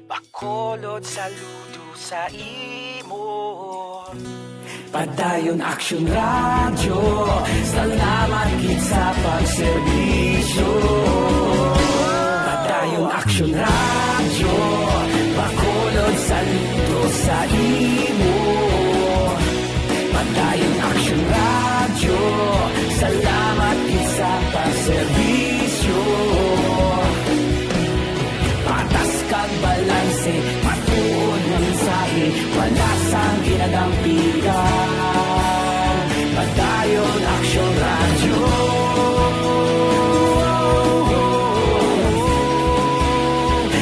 bakolod saludo sa imo. Padayon aksyon radyo, salamat gid sa pagserbisyo. Padayon aksyon radyo, bakolod saludo sa imo. Padayon aksyon radyo, salamat gid sa pagserbisyo. Patas kag balanse, matuod na mensahe, wala sang ginadampigan. Padayon aksyon radyo.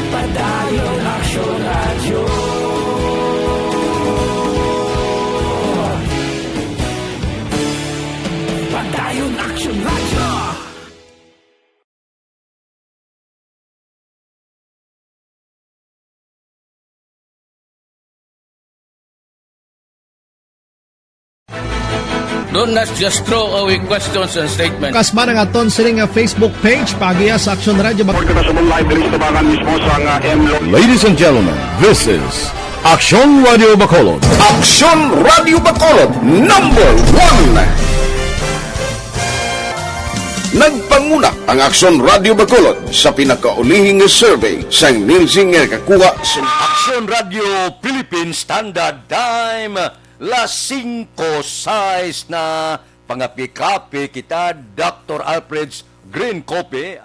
Padayon aksyon radyo. Padayon aksyon radyo. Don't not just throw away questions and statements. Kasma ng aton siling Facebook page pagiya sa Aksyon Radio Ladies and gentlemen, this is Aksyon Radio Bacolod. Aksyon Radio Bacolod, #1. Nagpanguna ang Aksyon Radio Bacolod sa pinakaulihing survey sa Nielsen nga kakuha sa Aksyon Radio Philippines Standard Time, las 5:06 na pangapi-kapi kita Dr. Alfred's Green Coffee.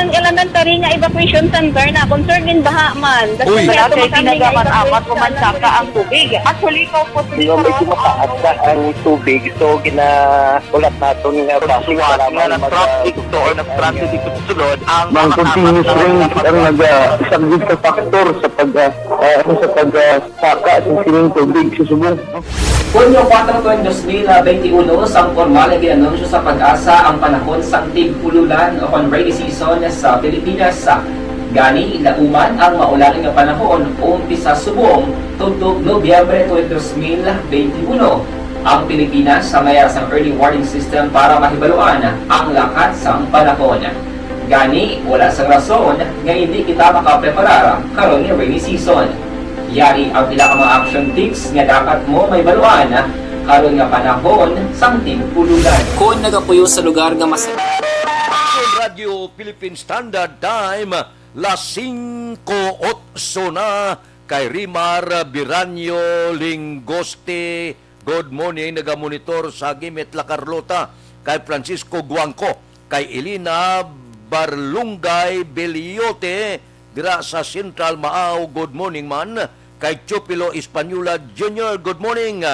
Ang elementary nga evacuation center na concern din baha man. Uy. Kaya pinagaman-amat kumansaka ang tubig. Actually, ko po Medyo mataas na ang tubig. So, ginaulat natin nga Siwala nga ng traffic to or nag-traffic dito sa sulod ang Mang continuous rain ang nag-subject sa factor sa pagsaka sa sining tubig sa subong. Hunyo 4 2021, sang formal na ginanunsyo sa pag-asa ang panahon sang tig-ululan o rainy season sa Pilipinas. Gani, lauman ang maulaling nga panahon umpisa subong tuntog Nobyembre 2021. Ang Pilipinas sa mayroon sang early warning system para mahibaluan ang lakat sang panahon. Gani, wala sang rason nga hindi kita makapreparar karon nga rainy season. Yari ang pila ka mga action tips nga dapat mo may baluan karon nga panahon sang tig-ululan. Kung nagapuyo sa lugar nga mas Aksyon Radio Philippine Standard Time, las 5:08 na kay Rimar Biranyo Lingoste. Good morning, nagamonitor sa Gimit La Carlota, kay Francisco Guangco, kay Elina Barlungay Beliote dira sa Central Maaw. Good morning man. Kay Chupilo Espanola Jr. Good morning.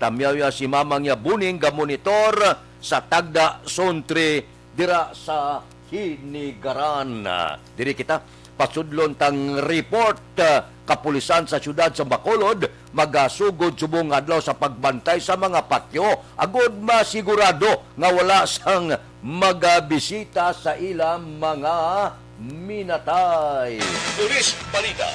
Tamyaw si mamang ya buning gamonitor sa Tagda Sontre dira sa Hinigaran. Diri kita pasudlon tang report kapulisan sa syudad sa Bacolod magasugod subong adlaw sa pagbantay sa mga patio agud masigurado nga wala sang magabisita sa ilang mga minatay. Turis Balita.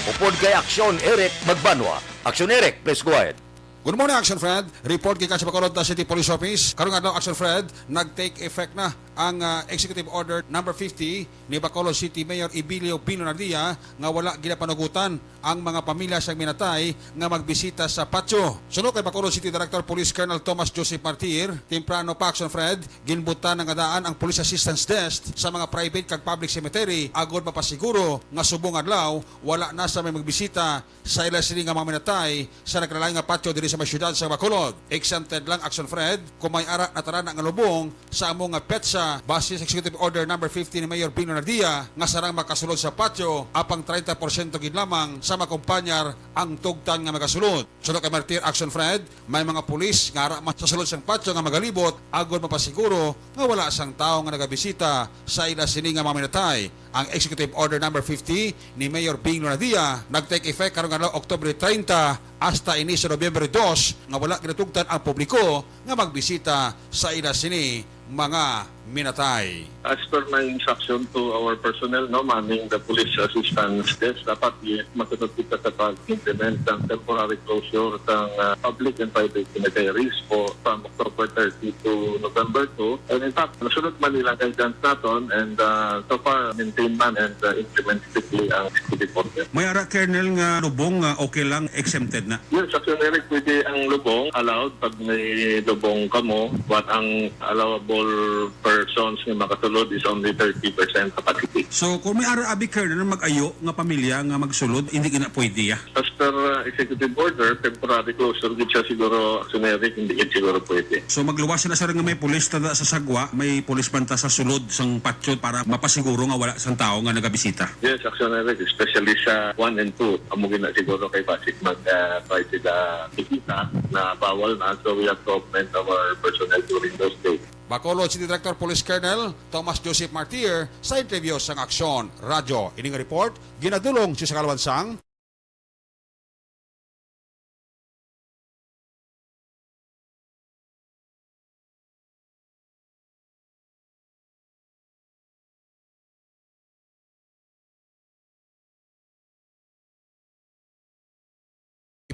Upod kay Aksyon Eric Magbanwa. Aksyon Eric, please go ahead. Good morning, Action Fred. Report kay sa Bacolod City Police Office. Karong adlaw, Action Fred, nag-take effect na ang Executive Order number 50 ni Bacolod City Mayor Ibilio Pino Nardia nga wala ginapanugutan ang mga pamilya sang minatay nga magbisita sa patio. Sunod kay Bacolod City Director Police Colonel Thomas Joseph Martir, temprano pa Action Fred, ginbutan ng adaan ang Police Assistance Desk sa mga private kag public cemetery agod mapasiguro nga subong adlaw wala na sa may magbisita sa ila sini nga mga minatay sa nagkalain nga patio diri sa may syudad sa Bacolod. Exempted lang Action Fred kung may ara na tarana nga lubong sa among nga petsa base sa Executive Order number 50 ni Mayor Pino Nardia nga sarang makasulod sa patio apang 30% gid lamang sa makumpanyar ang tugtan nga magasulod. Sunod kay Martir Action Fred, may mga pulis nga ara sa sulod sang patio nga magalibot agod mapasiguro nga wala sang tawo nga nagabisita sa ila sini nga mga minatay. Ang Executive Order number 50 ni Mayor Pino Nardia nag-take effect karong adlaw Oktubre 30 hasta inis sa Nobyembre 2 nga wala ginatugtan ang publiko nga magbisita sa ila sini mga minatay. As per my instruction to our personnel, manning the police assistance desk, dapat masunod kita sa pag-implement ng temporary closure ng public and private cemeteries from October 30 to November 2. And in fact, nasunod man nilang guidance natin and so far maintain man and implement strictly ang executive order. May ara Colonel nga lubong okay lang exempted na. Yes, Action Eric, pwede ang lubong allowed pag may lubong kamo, but ang allowable persons nga makatulod is only 30% capacity. So kung may ara abi Colonel mag-ayo nga pamilya nga magsulod, hindi gina pwede ya. As per executive order, temporary closure gid siya siguro Action Eric, hindi gid siguro pwede. So magluwas na sa nga may pulis tada sa sagwa, may pulis banta sa sulod sang patio para mapasiguro nga wala sang tao nga nagabisita. Yes, Action Eric, especially sa 1 and 2, amo gina siguro kay basic mag-try sila ikita na bawal na, so we have to augment our personnel during those days. Bacolod City Director Police Colonel Thomas Joseph Martir sa interview sang Aksyon Radio. Ining report ginadulong si sa Kalawansang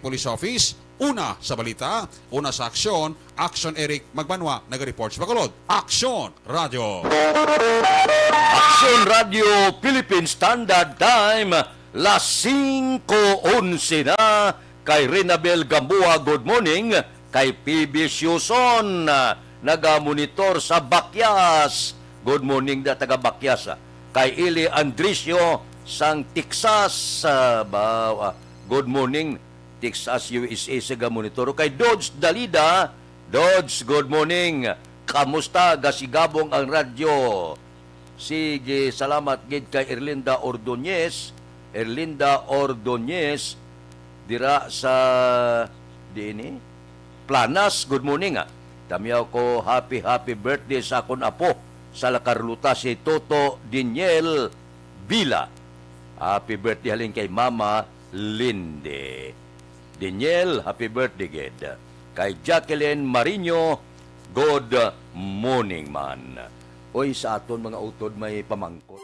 Police Office. Una sa balita, una sa aksyon, Action Eric Magbanwa, nag-report sa Bacolod. Aksyon Radio. Aksyon Radio Philippine Standard Time, Las 5:11 na. Kay Renabel Gamboa, good morning. Kay PB Siuson, nagamonitor sa Bakyas. Good morning da taga Bakyas. Kay Ili Andrisio sang Texas. Good morning, Texas, USA sa gamonitor. Kay Dodge Dalida, Dodge, good morning. Kamusta? Gasigabong ang radyo. Sige, salamat gid kay Erlinda Ordonez. Dira sa Planas, good morning. Tamiyaw ko happy birthday sa akon apo sa Lakarluta si Toto Daniel Villa. Happy birthday halin kay Mama Linde. Daniel, happy birthday gid. Kay Jacqueline Marino, good morning man. Oy, sa aton mga utod may pamangkot.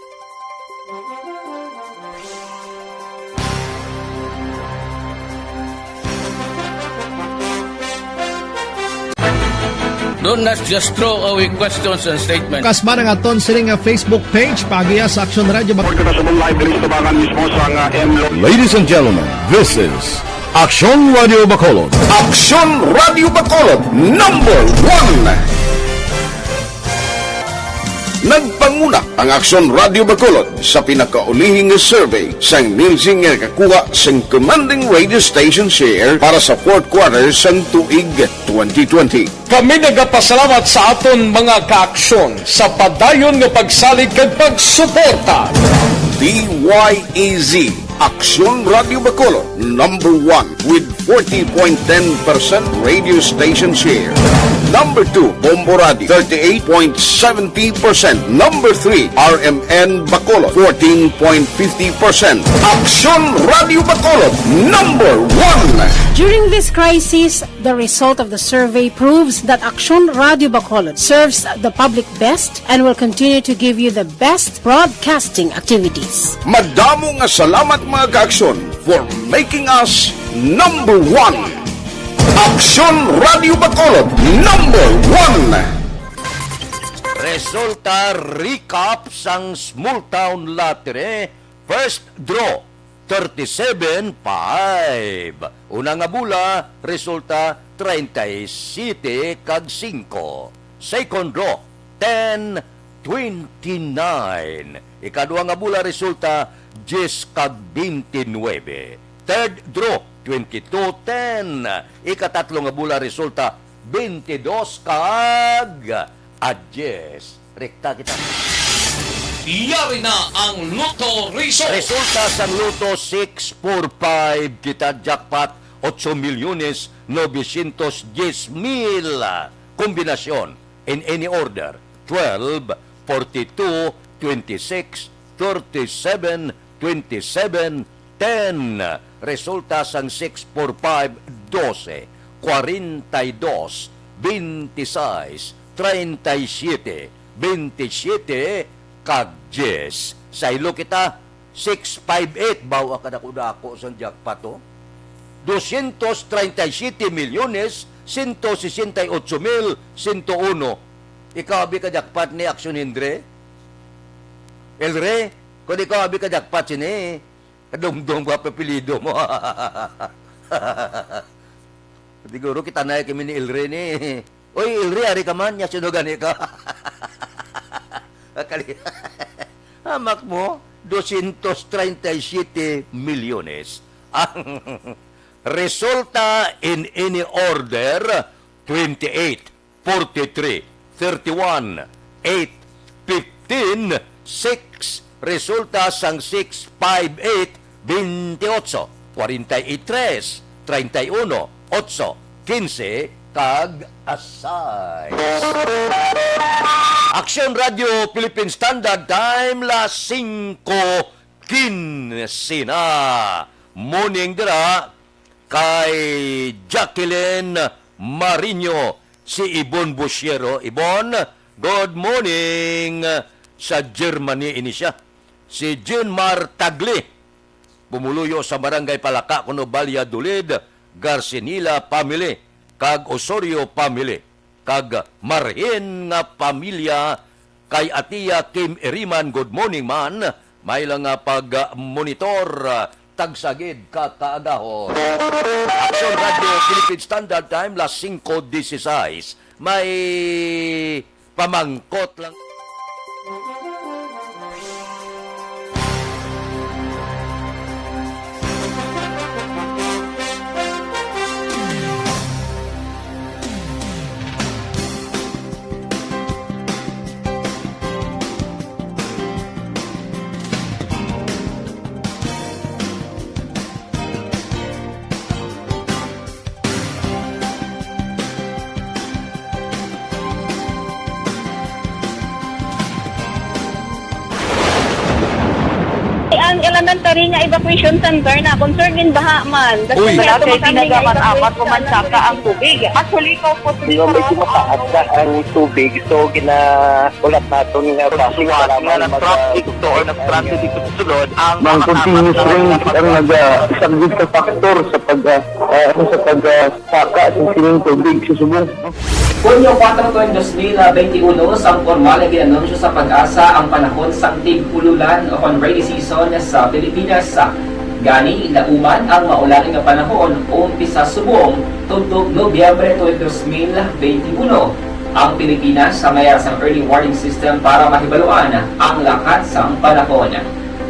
Do not just throw away questions and statements. Kasma ng aton sining Facebook page pagiya sa Aksyon Radyo Bacolod. Ladies and gentlemen, this is Aksyon Radio Bacolod. Aksyon Radio Bacolod, number 1. Nagpanguna ang Aksyon Radio Bacolod sa pinakaulihing survey sang Nilsing nga kakuha sang commanding radio station share para sa fourth quarter sang tuig 2020. Kami nagapasalamat sa aton mga kaaksyon sa padayon nga pagsalig kag pagsuporta. DYEZ Aksyon Radio Bacolod, number 1 with 40.10% radio station share. Number 2, Bombo Radio, 38.70%. Number 3, RMN Bacolod, 14.50%. Aksyon Radio Bacolod, number 1. During this crisis, the result of the survey proves that Aksyon Radio Bacolod serves the public best and will continue to give you the best broadcasting activities. Madamo nga salamat mga kaaksyon for making us number 1. Aksyon Radio Bacolod, number 1. Resulta recap sang Small Town Lottery. First draw, 37-5. Una nga bula, resulta 37 kag 5. Second draw, 10-29. Ikaduha nga bula, resulta 10 kag 29. Third draw, 22-10. Ikatatlo nga bula, resulta 22 kag 10. Rekta kita. Iyari na ang Lotto Result. Resulta sa Lotto 645 kita jackpot 8,910,000. Kombinasyon in any order 12, 42, 26, 37, 27, 10. Resulta sang 645 12, 42, 26, 37, 27 kag 10. Sa ilo kita 658 bawa ka dako sa jackpot to. 233,168,101. Ikaw abi ka jackpot ni Aksyon Indre? Elre, kung ikaw abi ka jackpot sini, kadungdong ba papilido mo? Siguro kita na kami ni Elre ni. Oy, Elre, ari ka man, niya sinugan ka. Hamak mo, 237 milyones. Ang resulta in any order, 28, 43, 31, 8, 15, 6. Resulta sang 6, 5, 8, 28, 43, 31, 8, 15, kag asay. Aksyon Radio Philippine Standard Time, las 5:15 na. Morning dira kay Jacqueline Marino, si Ibon Busiero. Ibon, good morning. Sa Germany ini siya. Si Junmar Tagli, bumuluyo sa Barangay Palaka, kuno Valladolid, Garcinila family, kag Osorio family, kag Marhin nga pamilya, kay Atiya Kim Eriman, good morning man. may lang nga pag-monitor tagsagid kakaagahon. Action Radio Philippine Standard Time, las 5:16. May pamangkot lang. Ang elementary nga evacuation center na concern din baha man. Uy, Kasi tinagaman apat pumansaka ang tubig. Actually, ikaw po medyo mataas na ang tubig. So, ulat natin nga pasiwala nga nag-trap dito or nag-transit dito sa sulod. Ang continuous rain ang nag-subject sa factor sa pagsaka sa sining tubig sa subong. Kunyo 4 2021, sang formal na ginanunsyo sa pag-asa ang panahon sang tig-ululan o rainy season sa Pilipinas. Gani, lauman ang maulan nga panahon umpisa subong tuntog Nobyembre 2021. Ang Pilipinas sa mayroon sang early warning system para mahibaluan ang lakat sang panahon.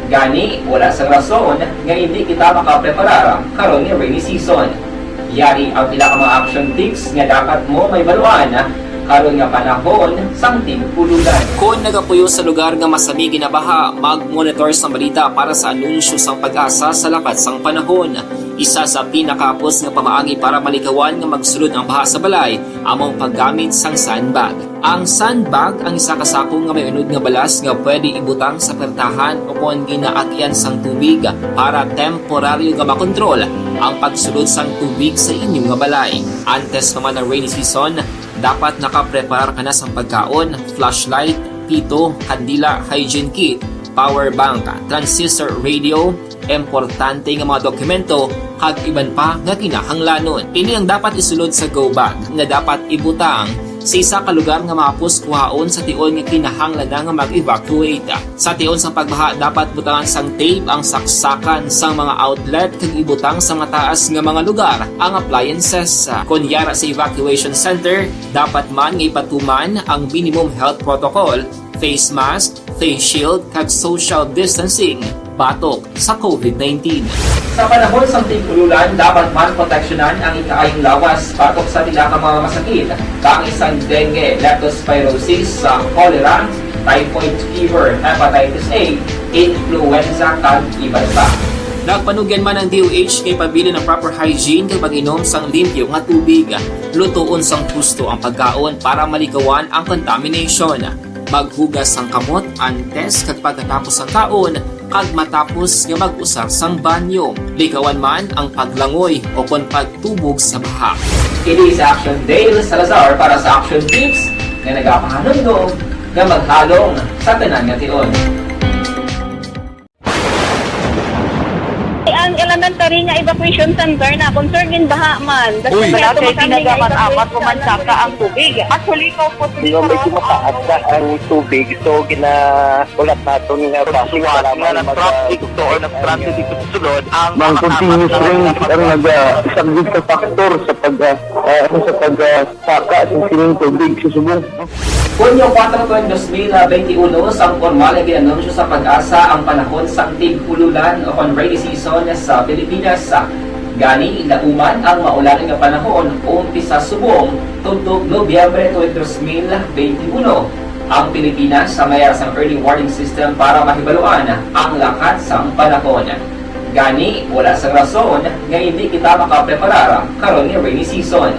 Gani, wala sang rason nga hindi kita makapreparar karon nga rainy season. Yari ang pila ka mga action tips nga dapat mo may baluan karon nga panahon sang tig-ululan. Kung nagapuyo sa lugar nga masami ginabaha, mag-monitor sa balita para sa anunsyo sang pag-asa sa lakat sang panahon. Isa sa pinakapos nga pamaagi para malikawan nga magsulod ang baha sa balay, among paggamit sang sandbag. Ang sandbag ang isa kasakong nga may unod nga balas nga pwede ibutang sa pertahan o kung ginaagyan sang tubig para temporaryo nga makontrol ang pagsulod sang tubig sa inyong nga balay. Antes naman ng rainy season, dapat nakapreparar ka na sa pagkaon, flashlight, pito, kandila, hygiene kit, power bank, transistor radio, importante nga mga dokumento, kag iban pa nga kinahanglanon. Ini ang dapat isulod sa go bag nga dapat ibutang sa isa ka lugar nga mapus kuhaon sa tion nga kinahanglan nga mag-evacuate. Sa tion sa pagbaha dapat butangan sang tape ang saksakan sang mga outlet kag ibutang sa mataas nga mga lugar ang appliances. Kunyara sa evacuation center, dapat man nga ipatuman ang minimum health protocol, face mask, face shield kag social distancing batok sa COVID-19. Sa panahon sa tig-ululan, dapat man proteksyonan ang ikaayong lawas batok sa tila ka mga masakit, kang isang dengue, leptospirosis, cholera, typhoid fever, hepatitis A, influenza, kag iban pa. Nagpanugyan man ang DOH kay pabili ng proper hygiene kay pag-inom sang limpyo nga tubig. Lutuon sang gusto ang pagkaon para malikawan ang contamination. Maghugas sang kamot antes kag pagkatapos ang kaon kag matapos nga mag-usar sang banyo. Likawan man ang paglangoy o kon pagtubog sa baha. Kini sa Action Dale Salazar para sa Action Tips nga nagapahanundong nga maghalong sa tanan nga tion. Ang elementary nga evacuation center na concern din baha man. Uy, kasi tinagaman apat pumansaka ang tubig. Actually, ikaw po medyo mataas na ang tubig. So, ulat natin nga pasiwala nga nag-trap dito or nag-transit dito sa sulod. Ang continuous rain ang nag-subject sa factor sa pagsaka sa sining tubig sa subong. Kunyo 4 2021, sang formal na ginanunsyo sa pag-asa ang panahon sang tig-ululan o rainy season sa Pilipinas. Gani, lauman ang maulan nga panahon umpisa subong tuntog Nobyembre 2021. Ang Pilipinas sa mayroon sang early warning system para mahibaluan ang lakat sang panahon. Gani, wala sang rason nga hindi kita makapreparar karon nga rainy season.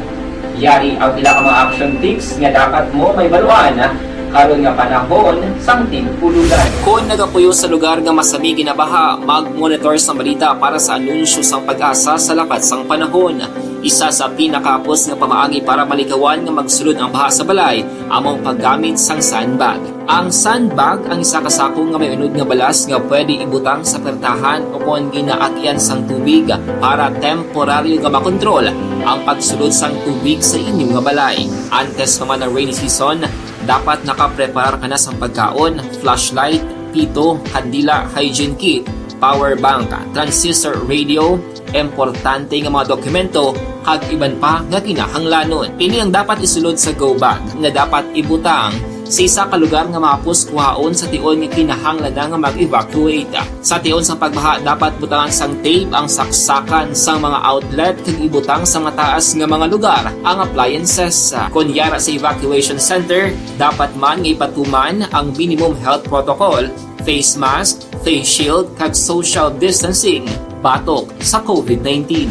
Yari ang pila ka mga action tips nga dapat mo may baluan karon nga panahon sang tig-ululan. Kung nagapuyo sa lugar nga masami ginabaha, mag-monitor sa balita para sa anunsyo sang pag-asa sa lakat sang panahon. Isa sa pinakapos nga pamaagi para malikawan nga magsulod ang baha sa balay, among paggamit sang sandbag. Ang sandbag ang isa kasakong nga may unod nga balas nga pwede ibutang sa pertahan o kung ginaagyan sang tubig para temporaryo nga makontrol ang pagsulod sang tubig sa inyong nga balay. Antes naman ng rainy season, dapat nakapreparar ka na sa pagkaon, flashlight, pito, kandila, hygiene kit, power bank, transistor radio, importante nga mga dokumento kag iban pa nga kinahanglanon. Ini ang dapat isulod sa go bag nga dapat ibutang sa isa ka lugar nga mapus kuhaon sa tion nga kinahanglan nga mag-evacuate. Sa tion sa pagbaha dapat butangan sang tape ang saksakan sa mga outlet kag ibutang sa mataas nga mga lugar ang appliances. Kunyara sa evacuation center, dapat man nga ipatuman ang minimum health protocol, face mask, face shield kag social distancing batok sa COVID-19.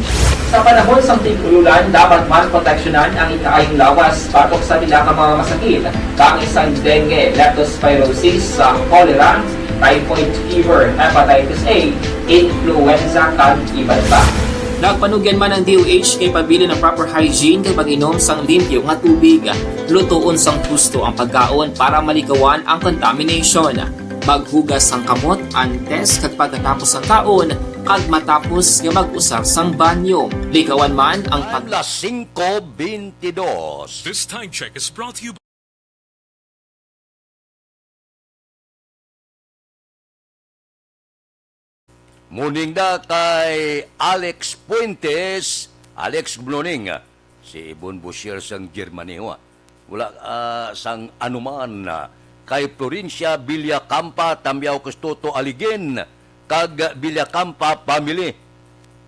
Sa panahon sa tig-ululan, dapat man proteksyonan ang ikaayong lawas batok sa nila ka mga masakit, kang isang dengue, leptospirosis, cholera, typhoid fever, hepatitis A, influenza, kag iban pa. Nagpanugyan man ang DOH kay pabili ng proper hygiene kay pag-inom sang limpyo nga tubig, lutuon sang husto ang pagkaon para malikawan ang contamination. Maghugas sang kamot antes kag pagkatapos ang kaon kag matapos nga mag-usar sang banyo. Likawan man ang Alas 5:22. This time check is brought to you by Muning na kay Alex Puentes. Alex, good morning. Si Ibon Boucher sang Germany. Wala sang anuman. Kay Provincia Villacampa, Tamyaw Custoto Aligin. Kag Villacampa Family.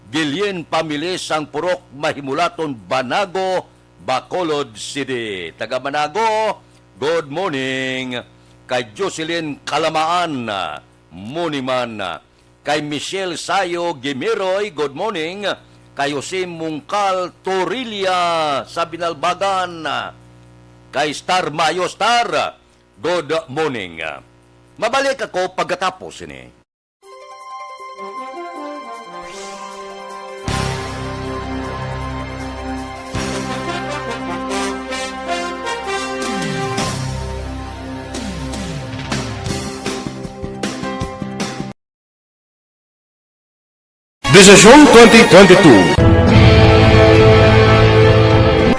Gilien Family sang Purok Mahimulaton Banago, Bacolod City. Taga Banago, good morning. Kay Jocelyn Kalamaan, morning man. Kay Michelle Sayo Gimiroy, good morning. Kay Jose Mungkal Torilla sa Binalbagan. Kay Star Mayo Star, good morning. Mabalik ako pagkatapos ini. Desisyon 2022.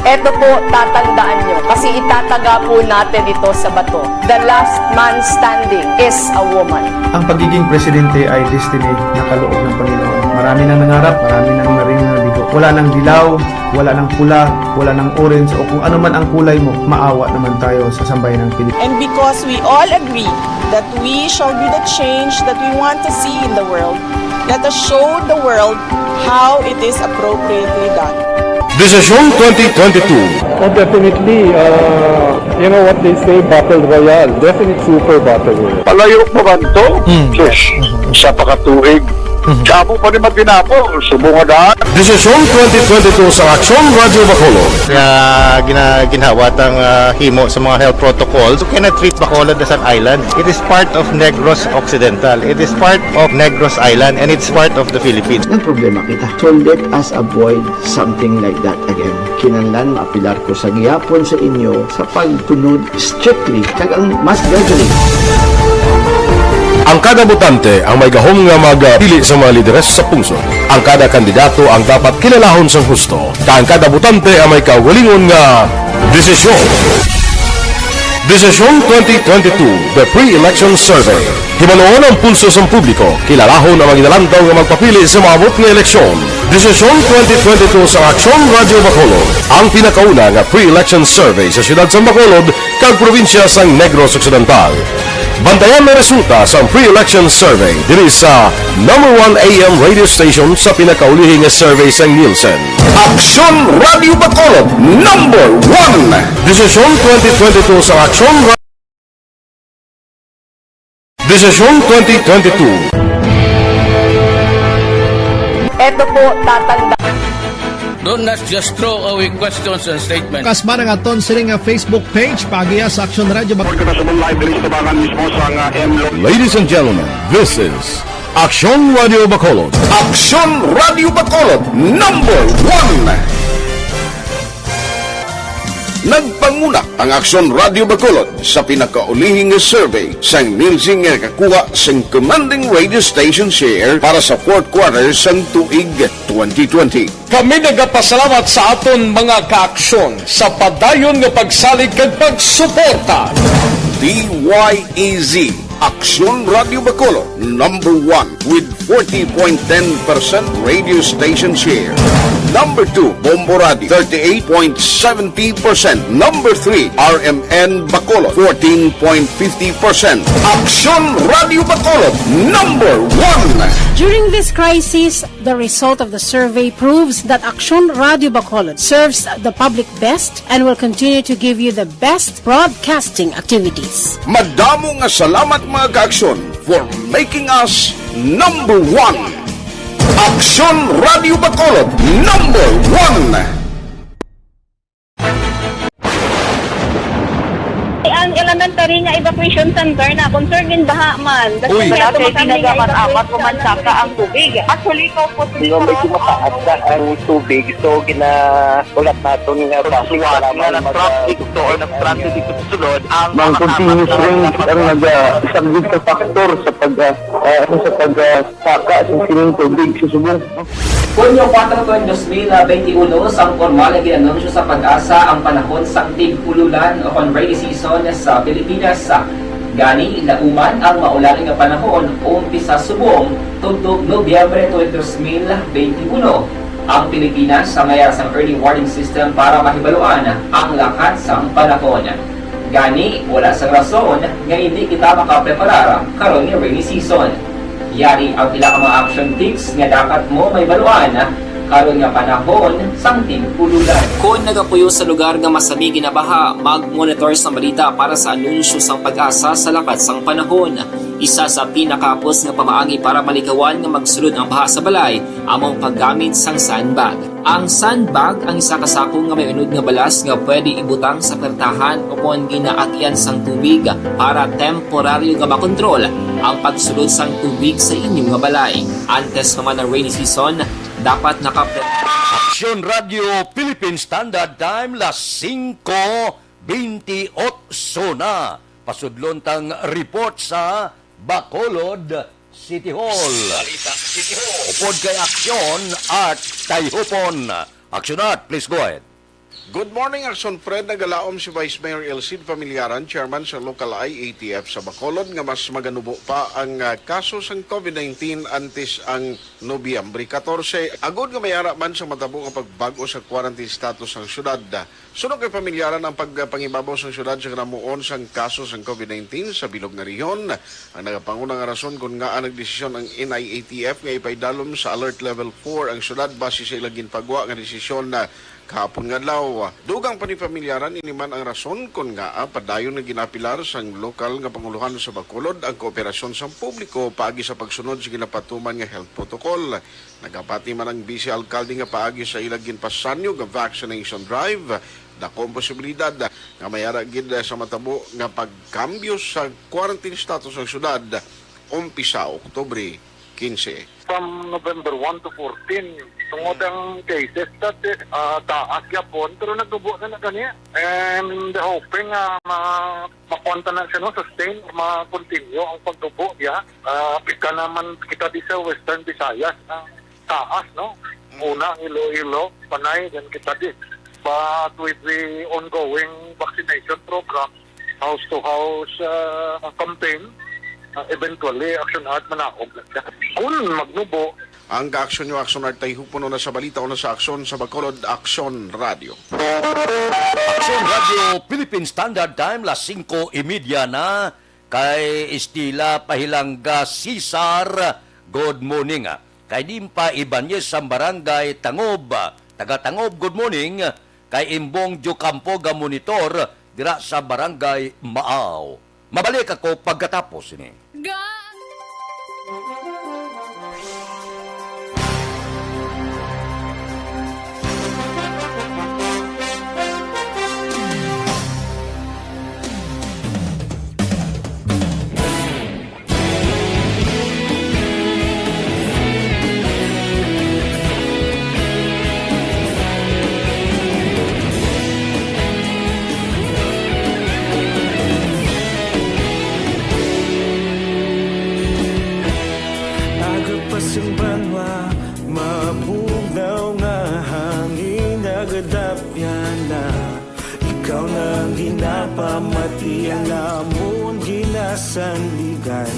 Ito po, tatandaan nyo, kasi itataga po natin ito sa bato. The last man standing is a woman. Ang pagiging presidente ay destiny na kaloob ng Panginoon. Marami nang nangarap, marami nang naring nabigo. Wala nang dilaw, wala nang pula, wala nang orange, o kung ano man ang kulay mo, maawa naman tayo sa sambayan ng Pilipinas. And because we all agree that we shall be the change that we want to see in the world, let us show the world how it is appropriately done. Desisyon 2022. Definitely, you know what they say, Battle Royale. Definitely super Battle Royale. Palayo mo ba ito? Yes. Sa pakatuig. Kapo pa rin magpinapo. Subungadaan. Desisyon 2022 sa Aksyon Radio Bacolod. Kaya ginawat ang himo sa mga health protocols. You cannot treat Bacolod as an island. It is part of Negros Occidental. It is part of Negros Island and it's part of the Philippines. Ang problema kita. So let us avoid something like that again. Kinahanglan maapilar ko sa gihapon sa inyo sa pagtunod strictly kag ang mas gagaling. Ang kada botante ang may gahom nga magpili sa mga lideres sa pungsod. Ang kada kandidato ang dapat kilalahon sa husto. Ang kada botante ang may kaugalingon nga desisyon. Desisyon 2022, the pre-election survey. Himanuon ang pulso sa publiko, kilalahon ang maginalantaw nga magpapili sa maabot nga eleksyon. Desisyon 2022 sa Aksyon Radio Bacolod, ang pinakauna nga pre-election survey sa siyudad sa Bacolod kag probinsya sa Negros Occidental. Bantayan na resulta sa pre-election survey diri sa number 1 AM radio station sa pinakaulihing survey sa Nielsen. Aksyon Radio Bacolod, number 1. Desisyon 2022 sa Aksyon Radio. Desisyon 2022. Ito po, tatandaan. Don't not just throw away questions and statements. Kasbarang aton sining nga Facebook page pagiya sa Aksyon Radio Bacolod. Ladies and gentlemen, this is Aksyon Radio Bacolod. Aksyon Radio Bacolod, number 1. Nagpanguna ang Aksyon Radio Bacolod sa pinakaulihing survey sa Nielsen nga kakuha sa commanding radio station share para sa fourth quarter sa tuig 2020. Kami nagapasalamat sa aton mga kaaksyon sa padayon nga pagsalig kag pagsuporta. DYEZ Aksyon Radio Bacolod, number 1 with 40.10% radio station share. Number 2, Bombo Radio, 38.70%. Number 3, RMN Bacolod, 14.50%. Aksyon Radio Bacolod, number 1. During this crisis, the result of the survey proves that Aksyon Radio Bacolod serves the public best and will continue to give you the best broadcasting activities. Madamo nga salamat mga ka-aksyon for making us number 1. Aksyon Radio Bacolod, number 1. Ang elementary nga evacuation center na concern din baha man. Uy, natin pinagamat-amat kumansaka ang tubig. Actually, ikaw po medyo mataas na ang tubig. So, ginaulat natin nga pasiwala nga na-traffic to or na-traffic dito sa sulod. Ang continuous range ang nag-subject sa factor sa pagsaka sa sining tubig sa subong. Hunyo 4 2021, sang formal na ginanunsyo sa Pag-asa ang panahon sa tig-ululan o rainy season sa Pilipinas. Gani, lauman ang maulaling nga panahon umpisa subong tugtog Nobyembre 2021. Ang Pilipinas sa mayroon sang early warning system para mahibaluan ang lakat sang panahon. Gani, wala sa rason nga hindi kita makapreparar karon nga rainy season. Yari ang pila ka mga action tips nga dapat mo may baluan karon nga panahon sang tig-ululan. Kung nagapuyo sa lugar nga masami ginabaha, mag-monitor sa balita para sa anunsyo sang Pag-asa sa lakat sang panahon. Isa sa pinakapos nga pamaagi para malikawan nga magsulod ang baha sa balay, among paggamit sang sandbag. Ang sandbag ang isa ka sako nga may unod nga balas nga pwede ibutang sa pertahan o kung ginaakyan sang tubig para temporaryo nga makontrol ang pagsulod sang tubig sa inyong nga balay. Antes naman ng rainy season, dapat Aksyon Radio Philippine Standard Time las 5:28 na. Pasudlon tang report sa Bacolod City Hall. Upod kay Aksyon at Tayhupon. Aksyon at, please go ahead. Good morning, Aksyon Fred. Nagalaom si Vice Mayor Elcid Familiaran, chairman sa local IATF sa Bacolod, nga mas maganubo pa ang kaso ng COVID-19 antes ang Nobyembre 14. Agod nga mayara man sa matabo nga pagbago sa quarantine status ng syudad. Sunod kay Familiaran ang pagpangibabaw sa syudad sa kanamuon sa kaso ng COVID-19 sa bilog nga rehiyon. Ang nagapangunang rason kung nga ang nagdesisyon ang NIATF nga ipaydalom sa alert level 4 ang syudad base sa ilang ginpagwa nga desisyon na kahapon nga law. Dugang pa ni Familiaran iniman ang rason kung nga padayon na ginapilar sa lokal nga panguluhan sa Bacolod ang kooperasyon sa publiko paagi sa pagsunod sa ginapatuman nga health protocol. Nagapati man ang vice alkalde nga paagi sa ilang ginpasanyo nga vaccination drive. Dakong posibilidad nga mayara gid sa matabo nga pagkambyo sa quarantine status ng syudad umpisa Oktubre 15. From November 1 to 14, tungod ang cases that taas yapon, pero nagdubo na gani. And hoping makonta na siya, sustain, ma-continue ang pagdubo. Pika naman kita di sa Western Visayas, taas, no? Una, Iloilo, Panay, then kita di. But with the ongoing vaccination program, house-to-house campaign, eventually, Action Art manaog na siya. Kung magnubo, ang ka-aksyon nyo, Aksyon Art Tayhupon na sa balita o na sa aksyon sa Bacolod, Aksyon Radio. Aksyon Radio Philippine Standard Time las 5:30 na kay Estila Pahilangga Cesar. Good morning. Kay Dimpa Ibanez sa Barangay Tangob. Taga Tangob, good morning. Kay Imbong Jocampo ga monitor dira sa Barangay Maaw. Mabalik ako pagkatapos ini. Pati alamon ginasanligan,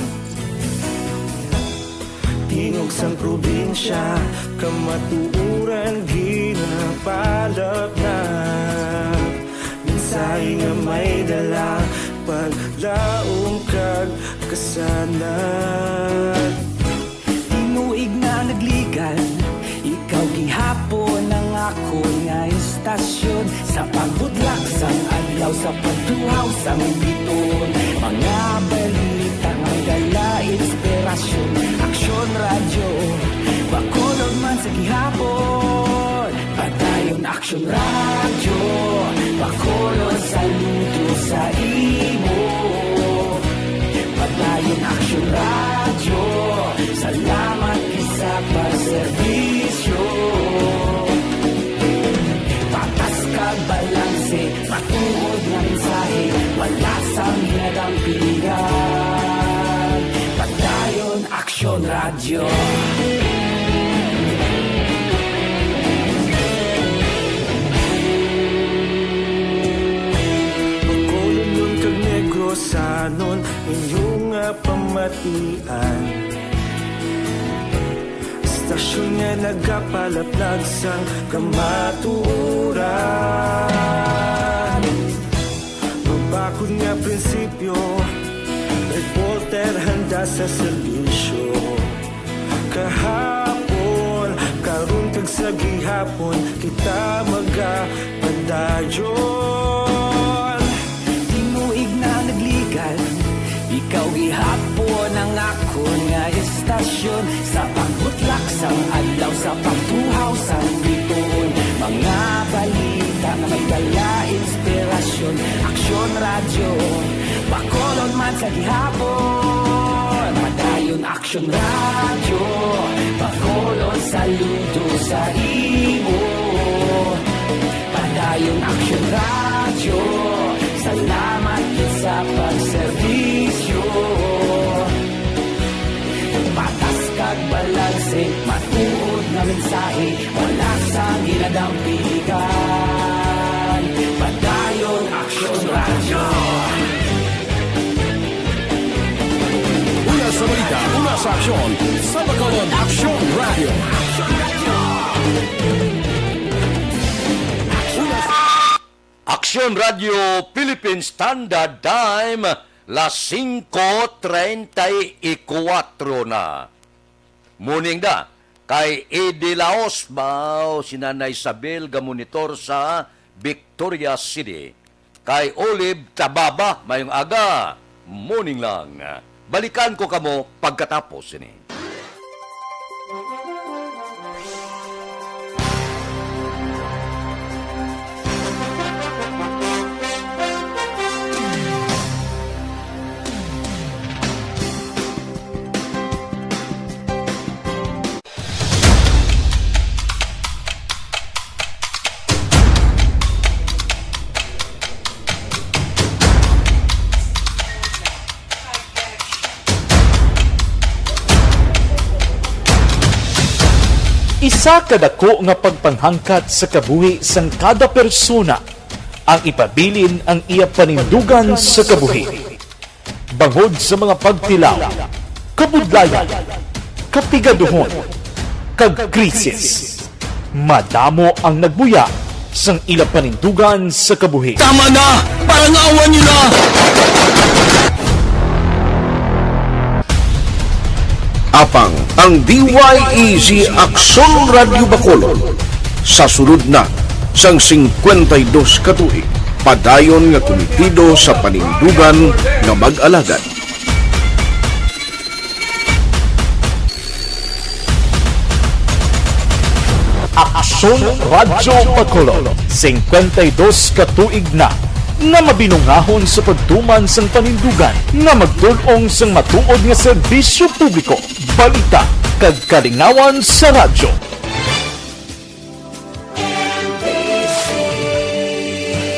tingog sang probinsya, kamatuuran ginapalap na. Minsay nga may dala, paglaong kag kasanad. Tinuig na nagligan, ikaw gihapon ang ako nga istasyon. Sa pagbudlak sang adlaw, sa pagtuhaw sang biton, mga balita may dala inspirasyon. Aksyon radyo, Bacolod man sa gihapon. Padayon Aksyon radyo, Bacolod saludo sa imo. Padayon Aksyon radyo, salamat sa pagserbisyo. Patas kag balanse, matuod nga mensahe, wala sang hinadang pilihan. Padayon Aksyon radyo. Bacolod nun kag Negrosanon, inyong nga pamatian. Stasyon nga nagapalaplag sang kamatuuran. Mabakod nga prinsipyo, reporter handa sa serbisyo. Kahapon, karon kag sa gihapon, kita magapadayon. Tinuig na nagligan, ikaw gihapon ang ako nga istasyon. Sa pagbutlak sang adlaw, sa pagtuhaw sang biton, mga balita na may dala inspirasyon. Aksyon radyo, Bacolod man sa gihapon. Padayon Aksyon radyo, Bacolod saludo sa imo. Padayon Aksyon radyo, salamat sa pagserbisyo. Patas kag balanse, matuod na mensahe, wala sang ginadang piligan. Padayon Aksyon radyo. Una sa balita, una sa aksyon, sa Bacolod Aksyon Radio. Aksyon Radio Philippine Standard Time, las 5:34 na. Morning da, kay Eddie Laos ba, si Nanay Isabel, gamonitor sa Victoria City. Kay Olive Tababa, mayong aga, morning lang. Balikan ko kamo pagkatapos ini. Isa kadako nga pagpanghangkat sa kabuhi sang kada persona ang ipabilin ang iya panindugan sa kabuhi. Bangod sa mga pagtilaw, kabudlayan, kapigaduhon, kag krisis, madamo ang nagbuya sang ila panindugan sa kabuhi. Tama na! Parang awan nyo na! Apang ang DYEZ Aksyon Radio Bacolod sa sulod na sang 52 katuig, padayon nga komitido sa panindugan nga mag-alagad. Aksyon Radio Bacolod, 52 katuig na nga mabinungahon sa pagtuman sang panindugan nga magtulong sang matuod nga serbisyo publiko, balita kag kalingawan sa radyo.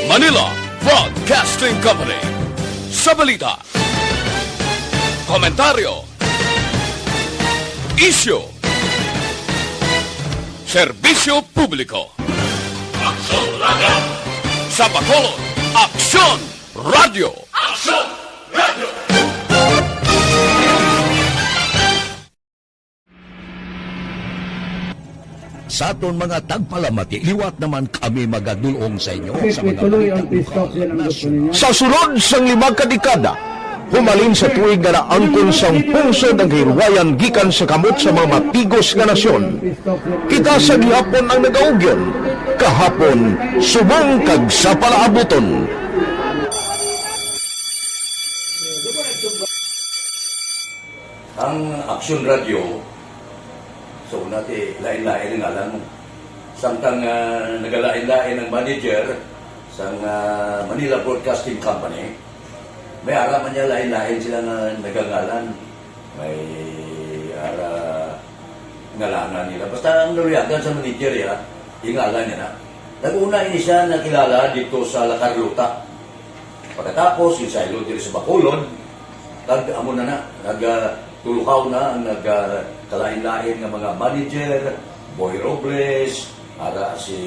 Manila Broadcasting Company. Sa balita, komentaryo, isyu, serbisyo publiko. Aksyon Radio! Sa Bacolod, Aksyon Radio! Aksyon Radio! Sa aton mga tagpalamati, liwat naman kami magadulong sa inyo sa mga Sa sunod sang 5 kadekada, humalin sa tuig nga naangkon sang pungsod ang hirwayan gikan sa kamot sa mga mapigos nga nasyon. Kita sa gihapon ang nagaugyon, kahapon subong kag sa palaabuton. Ang Aksyon Radio, so nati lain-lain ang alam mo. Samtang nagalain-lain ang manager sa Manila Broadcasting Company, may araman niya lain-lain sila na nagangalan. May ngalangan nila. Basta ang naluyagan sa manager ya, ingalan niya na. Nag-una ini siya nakilala dito sa La Carlota. Pagkatapos, yung sa dito sa Bacolod, amo na nagtulukaw na ang nagkalain-lain ng mga manager, Boy Robles, si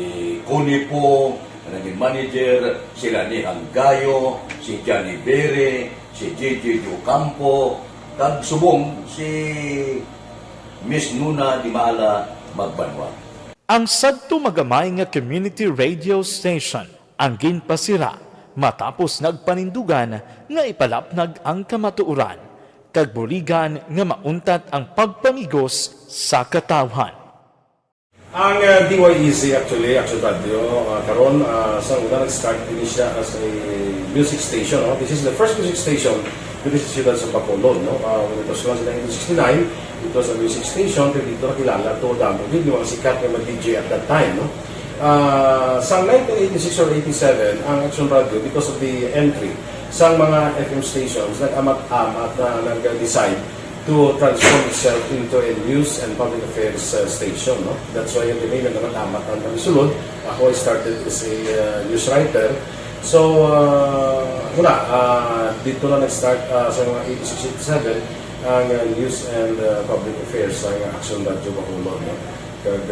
Conipo, naging manager, sila ni Hanggayo, si Johnny Bere, si J.J. Ocampo, kag subong si Miss Nuna Di Maala Magbanwa. Ang sadto magamay nga community radio station ang ginpasira matapos nagpanindugan nga ipalapnag ang kamatuoran kag buligan nga mauntat ang pagpamigos sa katawhan. Ang DYEZ actually, Action Radio, karon sa una nag-start din siya as a music station. No? This is the first music station dito sa siyudad sa Bacolod. No? When it was launched in 1969, it was a music station. Dito nakilala to damo din yung mga sikat na DJ at that time. No? Sa 1986 or 87, ang Action Radio, because of the entry sa mga FM stations, nag-amat-amat na nag-decide to transform itself into a news and public affairs station. No? That's why yung name naman amat ang kamisulod. Ako I started as a news writer. So, dito na nag-start sa mga 86-87 ang news and public affairs sa Action Radio Bacolod. No? Kag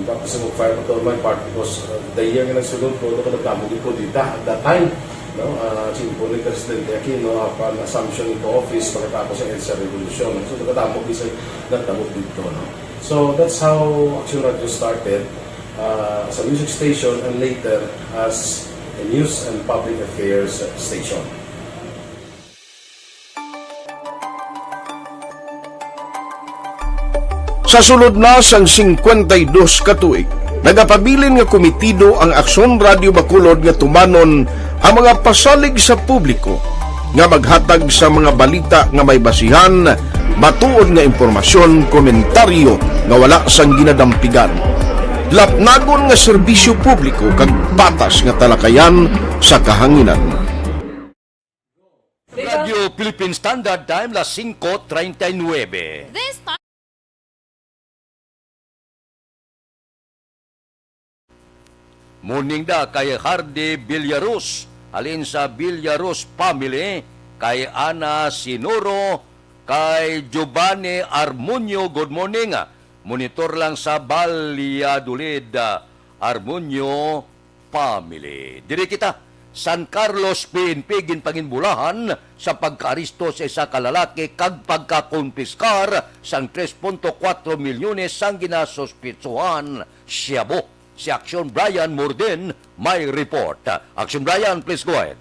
tapos mo fire to my part because the year nga nagsulod ko ito nagtamo ko dito at that time. No, simple ni Presidente Aquino upon assumption into office pagkatapos ng EDSA Revolution. So, nagtatapos isa nagtamo dito. No? So, that's how Action Radio started as a music station and later as a news and public affairs station. Sa sulod na sang 52 katuig, nagapabilin nga komitido ang Aksyon Radio Bacolod nga tumanon ang mga pasalig sa publiko nga maghatag sa mga balita nga may basihan, matuod nga impormasyon, komentaryo nga wala sang ginadampigan. Lapnagon nga serbisyo publiko kag patas nga talakayan sa kahanginan. Radio Philippine Standard Time, las 5:39. This time Morning da kay Hardy Villaros, alin sa Villaros family, kay Ana Sinoro, kay Giovanni Armonio, good morning. Monitor lang sa Valladolid, Armonio family. Diri kita, San Carlos PNP ginpanginbulahan sa pagkaaristo sa isa ka lalaki kag pagkakonpiskar sang 3.4 milyones sang ginasospitsuhan Shabu. Si Action Brian Morden may report. Action Brian, please go ahead.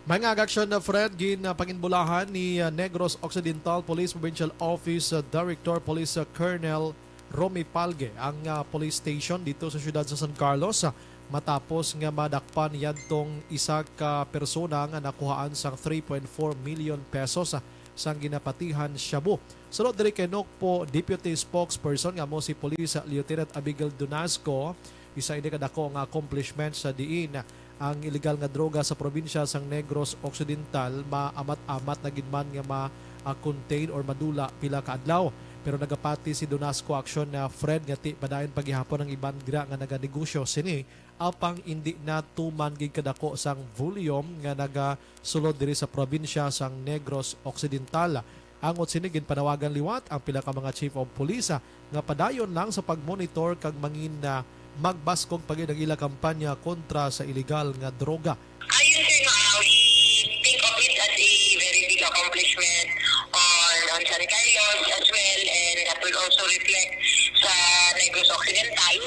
Mga action na Fred, panginbulahan ni Negros Occidental Police Provincial Office Director Police Colonel Romy Palge ang police station dito sa siyudad sa San Carlos matapos nga madakpan yadtong isa ka persona nga nakuhaan sang 3.4 million pesos sang ginapatihan Shabu. Sulod diri kay Nokpo Deputy Spokesperson nga mo si Police Lieutenant Abigail Donasco, isa ini kadako nga accomplishment sa diin ang illegal nga droga sa probinsya sang Negros Occidental maamat-amat na gidman nga ma-contain or madula pila ka adlaw. Pero nagapati si Donasco Action na Fred nga ti padayon paghihapon ang iban gira nga naganegosyo sini apang hindi na tuman gid kadako sang volume nga nagasulod diri sa probinsya sang Negros Occidental. Angot sinigin panawagan liwat ang pila ka mga chief of police nga padayon lang sa pagmonitor kag mangin na magbaskog pagid ang ila kampanya kontra sa illegal nga droga. Ayun sir, we think of it accomplishment on San Carlos as well, and that will also reflect sa Negros Occidental.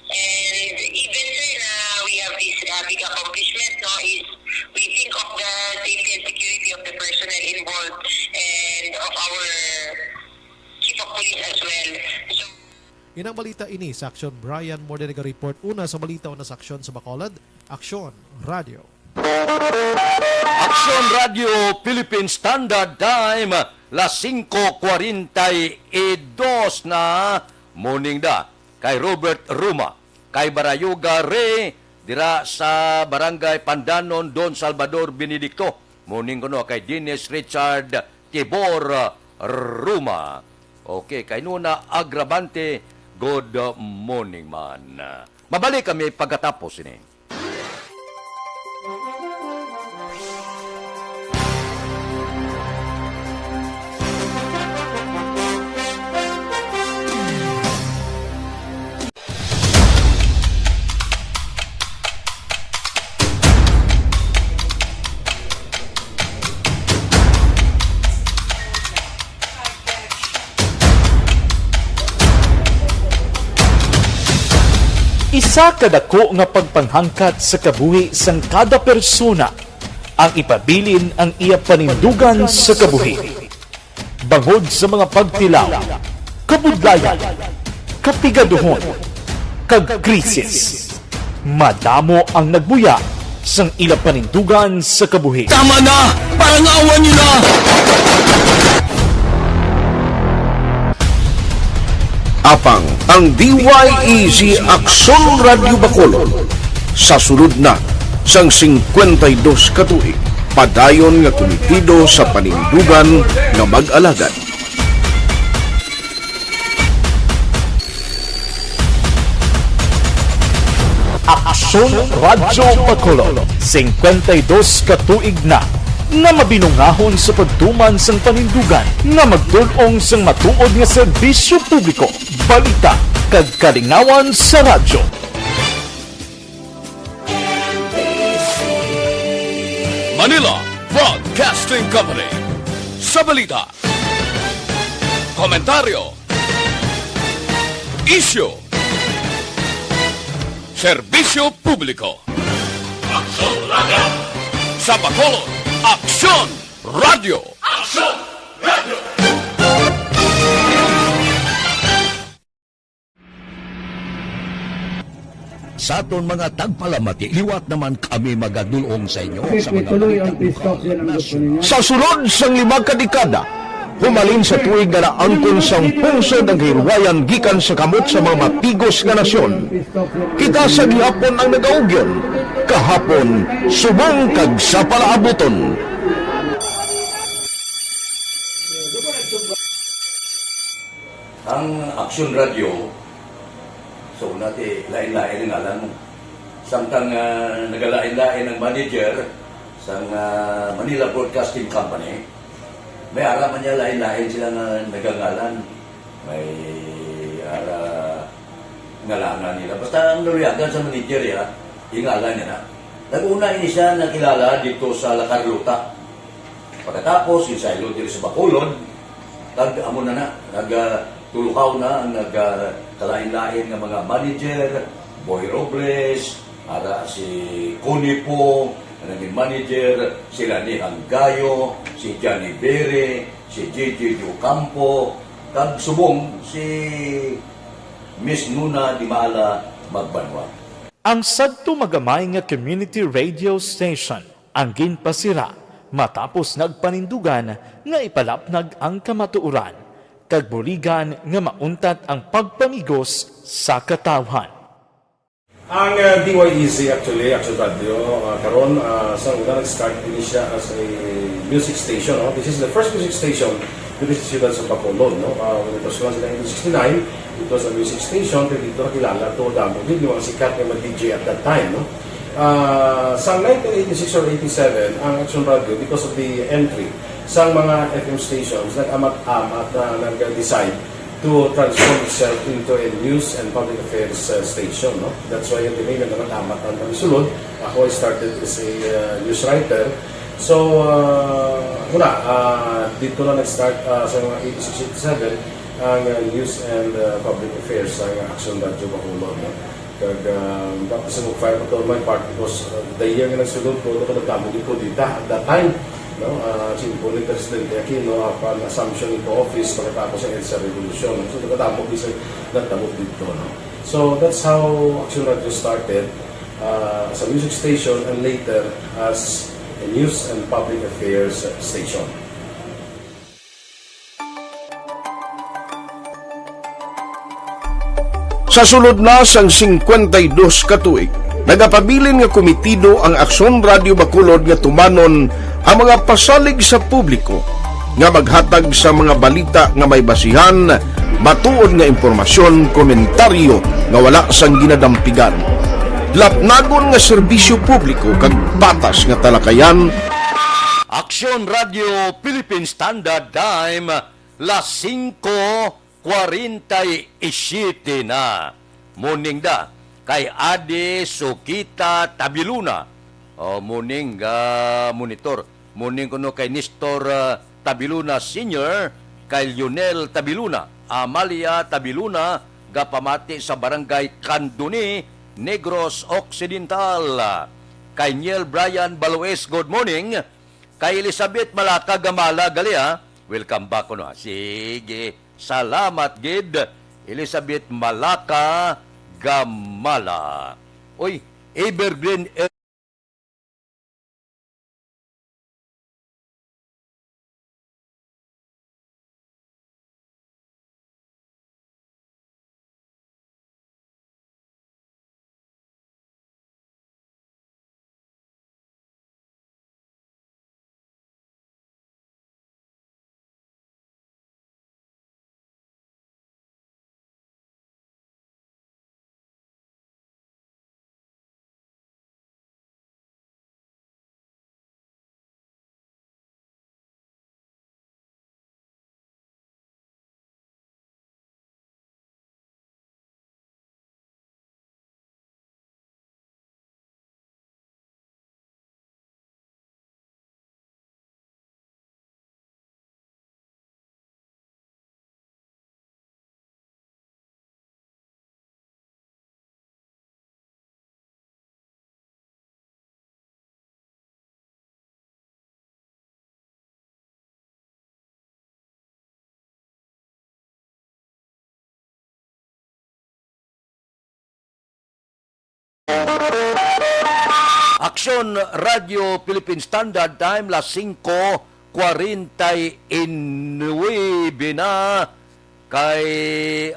And even sir, na we have this big accomplishment, no, is we think of the safety and security of the personnel involved and of our chief of police as well. So, Inang balita ini sa Aksyon Brian Mordenega Report. Una sa balita, una sa aksyon sa Bacolod, Aksyon Radio. Aksyon Radio Philippine Standard Time, las 5:42 na morning da. Kay Robert Ruma, kay Barayuga Re, dira sa Barangay Pandanon, Don Salvador Benedicto. Morning kuno kay Dennis Richard Tibor Ruma. Okay, kay Nuna Agravante, good morning man. Mabalik kami pagkatapos ini. Isa kadako nga pagpanghangkat sa kabuhi sang kada persona ang ipabilin ang iya panindugan sa kabuhi. Bangod sa mga pagtilaw, kabudlayan, kapigaduhon, kag krisis, madamo ang nagbuya sang ila panindugan sa kabuhi. Tama na! Parang awan nyo na! Apang ang DYEZ Aksyon Radio Bacolod sa sulod na sang 52 katuig padayon nga komitido sa panindugan nga mag-alagad. Aksyon Radio Bacolod 52 katuig na nga mabinungahon sa pagtuman sang panindugan nga magdulong sang matuod nga serbisyo publiko, balita kag kalingawan sa radyo. Manila Broadcasting Company. Sa balita, komentaryo, issue, serbisyo publiko. Aksyon Radio! Sa Bacolod, Aksyon Radio! Aksyon Radio! Sa aton mga tagpalamati, liwat naman kami magadulong sa inyo sa mga balita. Sa sulod sang 5 kadekada, humalin sa tuig nga naangkon sang pungsod ang hirwayan gikan sa kamot sa mga matigos nga nasyon. Kita sa gihapon ang nagaugyon, kahapon subong kag sa palaabuton. Ang Aksyon Radio, so natin lain-lain ang alam mo. Samtang nagalain-lain ang manager sa Manila Broadcasting Company, may araman niya lain-lain sila na nagangalan. May ngalangan nila. Basta ang naluyagan sa manager ya, ingalan niya na. Nag-una ini siya nakilala dito sa La Carlota. Pagkatapos, yung sa ilo dito sa Bacolod, nag-amo na nagtulukaw na ang nagkalain-lain ng mga manager, Boy Robles, ara si Connie po, naging manager, sila ni Hanggayo, si Johnny Bere, si JJ Ocampo, kag subong si Miss Nuna Di Mala Magbanwa. Ang sadto magamay nga community radio station ang ginpasira matapos nagpanindugan nga ipalapnag ang kamatuuran kag buligan nga mauntat ang pagpamigos sa katawhan. Ang DYEZ actually, Aksyon Radio, karon sa una nag-start din siya as a music station. No? This is the first music station dito sa siyudad sa Bacolod. No? When it was launched in 1969, it was a music station. Pero dito nakilala to damo din yung mga sikat na mag-DJ at that time. No? Sa 1986 or 87, ang Aksyon Radio, because of the entry sa mga FM stations, nag-amat-amat na nag-decide to transform itself into a news and public affairs station. No? That's why yung name na nag-amat ang sulod. Ako I started as a news writer. So, dito na nag-start sa mga 8687 ang News and Public Affairs ang Action Radio Bacolod. No? Tapos sa mag-fire ko my part because the year nga nagsulod ko, nagdamo ko dito at that time. No, simple ni Presidente Aquino upon assumption into office pagkatapos ng EDSA Revolution. So nagdamo ko sa nagdamo dito. No? So that's how Action Radio started as a music station and later as a news and public affairs station. Sa sulod na sang 52 ka tuig, nagapabilin nga komitido ang Aksyon Radio Bacolod nga tumanon ang mga pasalig sa publiko nga maghatag sa mga balita nga may basihan, matuod nga impormasyon, komentaryo nga wala sang ginadampigan. Lapnagon nga serbisyo publiko kag patas nga talakayan. Aksyon Radio Philippine Standard Time, las 5:47 na. Morning da kay Ade Sukita Tabiluna. Morning monitor. Morning kuno kay Nestor Tabiluna Senior, kay Lionel Tabiluna, Amalia Tabiluna, gapamati sa barangay Canduni, Negros Occidental. Kay Niel Brian Baloes, good morning. Kay Elizabeth Malaka Gamala Galia, welcome back kuno. Sige, salamat gid Elizabeth Malaka Gamala. Oy, Evergreen Aksyon Radio Philippine Standard Time, las 5:49 na. Kay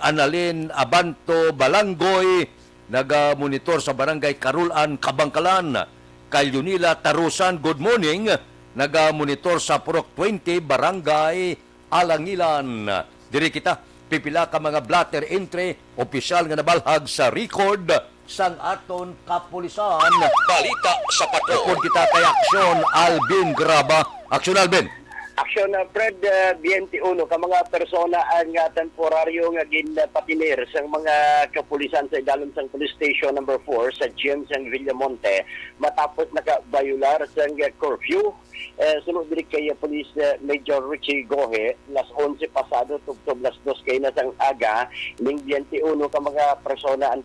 Annalyn Abanto Balanggoy, naga-monitor sa barangay Karulan, Kabangkalan. Kay Yunila Tarusan, good morning, naga-monitor sa Purok 20, barangay Alangilan. Diri kita, pipila ka mga blatter entry, opisyal nga nabalhag sa record sang aton kapulisan. Balita sa patrol. Kita kay Aksyon Alvin Graba. Aksyon Alvin. Aksyon Fred 21 ka mga persona ang temporaryo nga ginpatinir sa mga kapulisan sa idalom sang police station number 4 sa James and Villamonte matapos nakabayular sa curfew. Sunod din kay Police Major Richie Gohe, las 11 pasado tugtog las 2 kay na sang aga ning 21 ka mga persona ang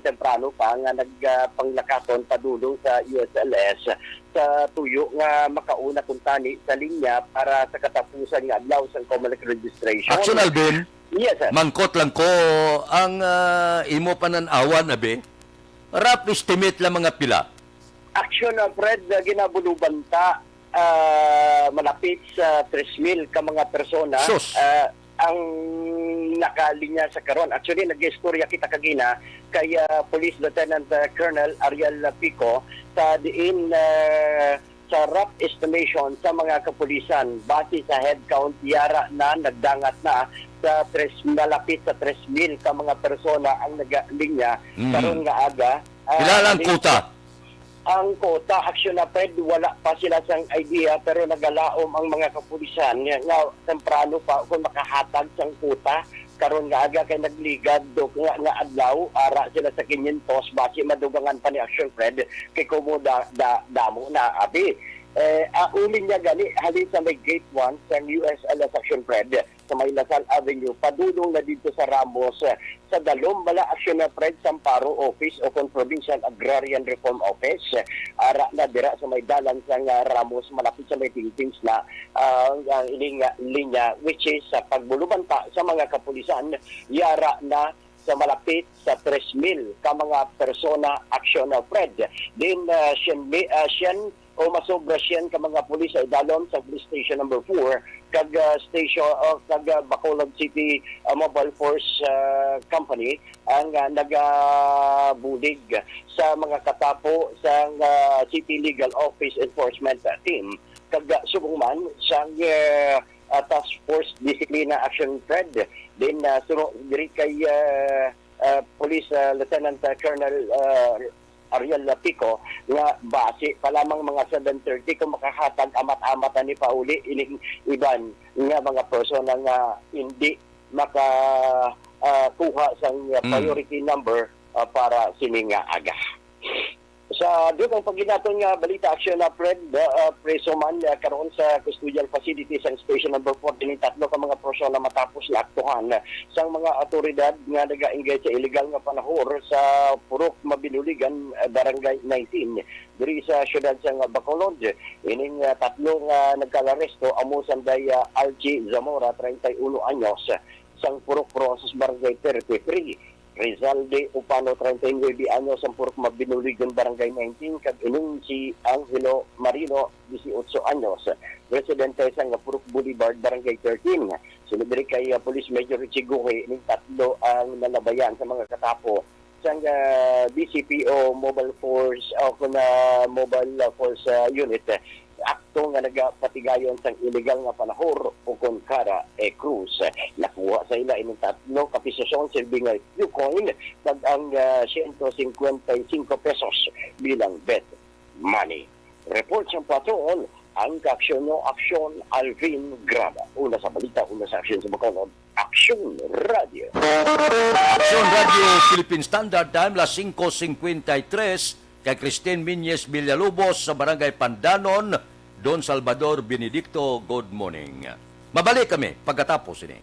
temprano pa nga nagpanglakaton padulong sa USLS sa tuyo nga makauna kuntani sa linya para sa katapusan nga adlaw sang Comelec registration. Aksyon Alvin. Yes, sir. Mangkot lang ko ang imo pananawan abe. Rough estimate lang mga pila. Aksyon Fred, ginabuluban ta malapit sa 3,000 ka mga persona ang nakalinya sa karon. Actually, nag-istorya kita kagina kay Police Lieutenant Colonel Ariel Pico sa diin sa rough estimation sa mga kapulisan base sa head count yara na nagdangat na sa malapit sa 3,000 ka mga persona ang nagalinya karon nga aga. Ilan ang kuta? Ang kota, aksyon na Fred, wala pa sila sang idea pero nagalaom ang mga kapulisan nga temprano pa kung makahatag sang kota karon nga aga kay nagligad do nga adlaw ara sila sa 500 base madugangan pa ni aksyon Fred kay kumo damo na abi Uling niya gani halin sa may gate 1 sa US Section Fred sa may Lasal Avenue, padulong na dito sa Ramos sa dalom bala aksyon na Fred Samparo Office o Provincial Agrarian Reform Office. Ara na dira sa may dalan sa Ramos, malapit sa may tingtings na ining linya, which is sa pagbulubanta sa mga kapulisan, yara na sa malapit sa 3,000 ka mga persona aksyon na Fred. Then siyan o masobra siyan ka mga pulis ay dalom sa police station number 4 kag station kag Bacolod City Mobile Force Company ang nagabulig sa mga katapo sa City Legal Office Enforcement Team kag subong sa Task Force Discipline Action Fred. Then diri kay Police Lieutenant Colonel Ariel Pico nga base pa lamang mga 7:30 kung makahatag amat-amata ni Pauli ining iban nga mga persona nga hindi makakuha sang priority number para sining aga. Sa dugong paginaton nga balita aksyon na Fred, preso man karon sa custodial facilities ang station number 4 din tatlo ka mga persona matapos laktuhan sang mga otoridad nga naga-engage sa illegal nga panahor sa Purok Mabinuligan, Barangay 19 diri sa syudad sa Bacolod. Ining tatlo nga nagkalaresto amo sanday Algie Zamora 31 anyos sang Purok Process Barangay 33, Rizalde Upano 39 anyos ang Purok Mabinuligan Barangay 19 kag ining si Angelo Marino 18 anyos residente sa Purok Boulevard Barangay 13. Sunod diri kay Police Major Richie Guhe ining tatlo ang nalabayan sa mga katapo sang DCPO Mobile Force o Mobile Force Unit akto nga nagapatigayon sang illegal nga panahor o konkara Cruz. Nakuha sa ila ining tatlo kapisasyon silbing Ucoin kag ang 155 pesos bilang bet money. Report sa patrol ang kaaksyon nyo, Aksyon Alvin Graba. Una sa balita, una sa aksyon sa Bacolod, Aksyon Radio. Aksyon Radio Philippine Standard Time, las 5:53, kay Christine Minyes Villalobos sa Barangay Pandanon, Don Salvador Benedicto, good morning. Mabalik kami pagkatapos ini.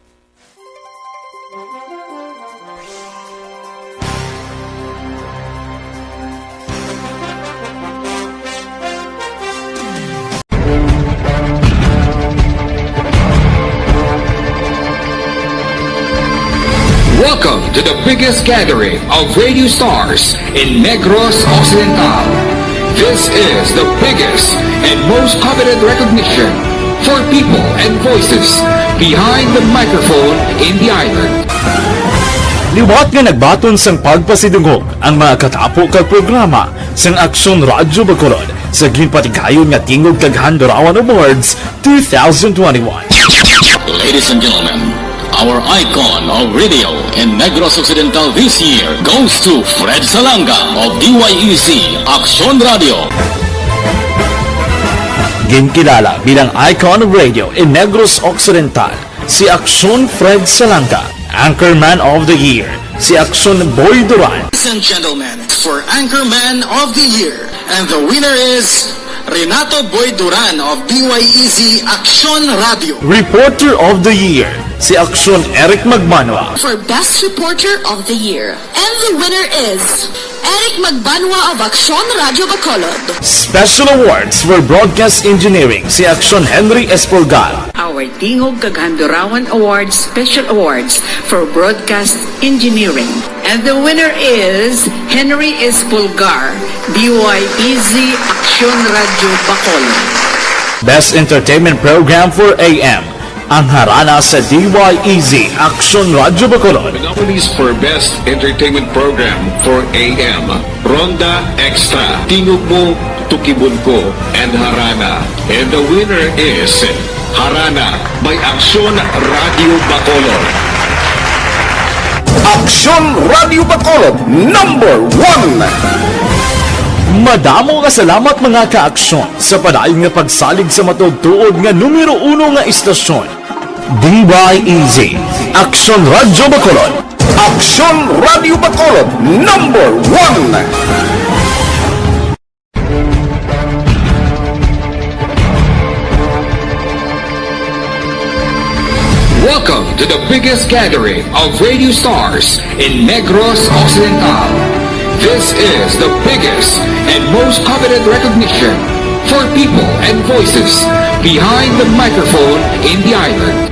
Welcome to the biggest gathering of radio stars in Negros Occidental. This is the biggest and most coveted recognition for people and voices behind the microphone in the island. Liwat nga nagbaton sang pagpasidungog ang mga katapo kag programa sang Aksyon Radyo Bacolod sa ginpatigayon nga tingog kag Handurawan Awards 2021. Ladies and gentlemen, our icon of radio in Negros Occidental this year goes to Fred Salanga of DYEC Aksyon Radio. Ginkilala bilang icon of radio in Negros Occidental, si Aksyon Fred Salanga. Anchorman of the Year, si Aksyon Boy Duran. Ladies and gentlemen, for Anchorman of the Year, and the winner is Renato Boy Duran of DYEC Aksyon Radio. Reporter of the Year, si Aksyon Eric Magmanwa. For Best Reporter of the Year, and the winner is Eric Magbanwa of Aksyon Radio Bacolod. Special Awards for Broadcast Engineering, si Aksyon Henry Espolgar. Our Tingog kag Handurawan Awards Special Awards for Broadcast Engineering. And the winner is Henry Espolgar, DYEC Aksyon Radio Bacolod. Best Entertainment Program for AM, ang harana sa DYEC Aksyon Radio Bacolod. Monopolies for Best Entertainment Program for AM, Ronda Extra, Tingog Mo, Tukibon Ko, and Harana. And the winner is Harana by Aksyon Radio Bacolod. Aksyon Radio Bacolod, number 1. Madamo nga salamat mga kaaksyon sa padayon nga pagsalig sa matugtuod nga numero 1 nga istasyon. DYEC Aksyon Radio Bacolod. Aksyon Radio Bacolod, number 1. to the biggest gathering of radio stars in Negros Occidental. This is the biggest and most coveted recognition for people and voices behind the microphone in the island.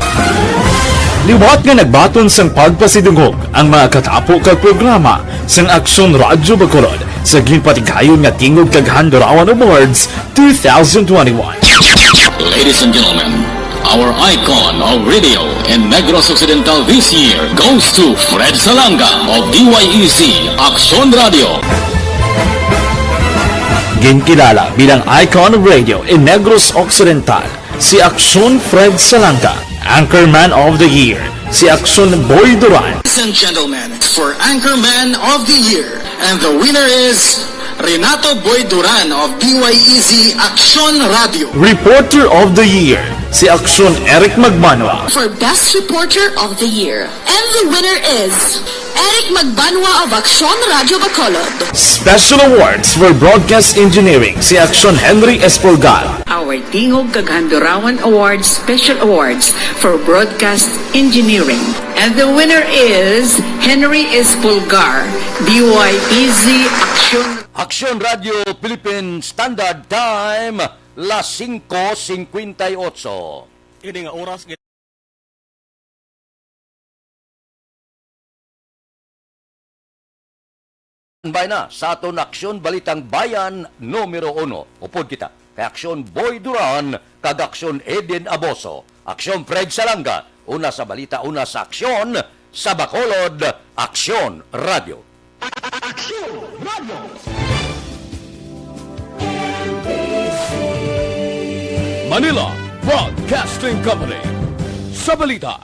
Liwat nga nagbaton sang pagpasidungog ang mga katapo kag programa sang Aksyon Radyo Bacolod sa ginpatigayon nga tingog kag Handurawan Awards 2021. Ladies and gentlemen, our icon of radio in Negros Occidental this year goes to Fred Salanga of DYEZ Aksyon Radio. Ginkilala bilang icon of radio in Negros Occidental, si Aksyon Fred Salanga. Anchorman of the Year, si Aksyon Boy Duran. Ladies and gentlemen, for Anchorman of the Year, and the winner is Renato Boy Duran of DYEZ Aksyon Radio. Reporter of the Year, si Aksyon Eric Magbanwa. For Best Reporter of the Year. And the winner is Eric Magbanwa of Aksyon Radio Bacolod. Special Awards for Broadcast Engineering, si Aksyon Henry Espolgar. Our Tingog Kaghandurawan Awards Special Awards for Broadcast Engineering. And the winner is Henry Espolgar, DYEZ Aksyon. Aksyon Radio Philippine Standard Time, las 5:58. Ini nga oras Bay na sa aton Aksyon Balitang Bayan numero 1. Upod kita kay Aksyon Boy Duran kag Aksyon Eden Aboso. Aksyon Fred Salanga, una sa balita, una sa aksyon sa Bacolod, Aksyon Radio. Aksyon Radio! Manila Broadcasting Company. Sa balita.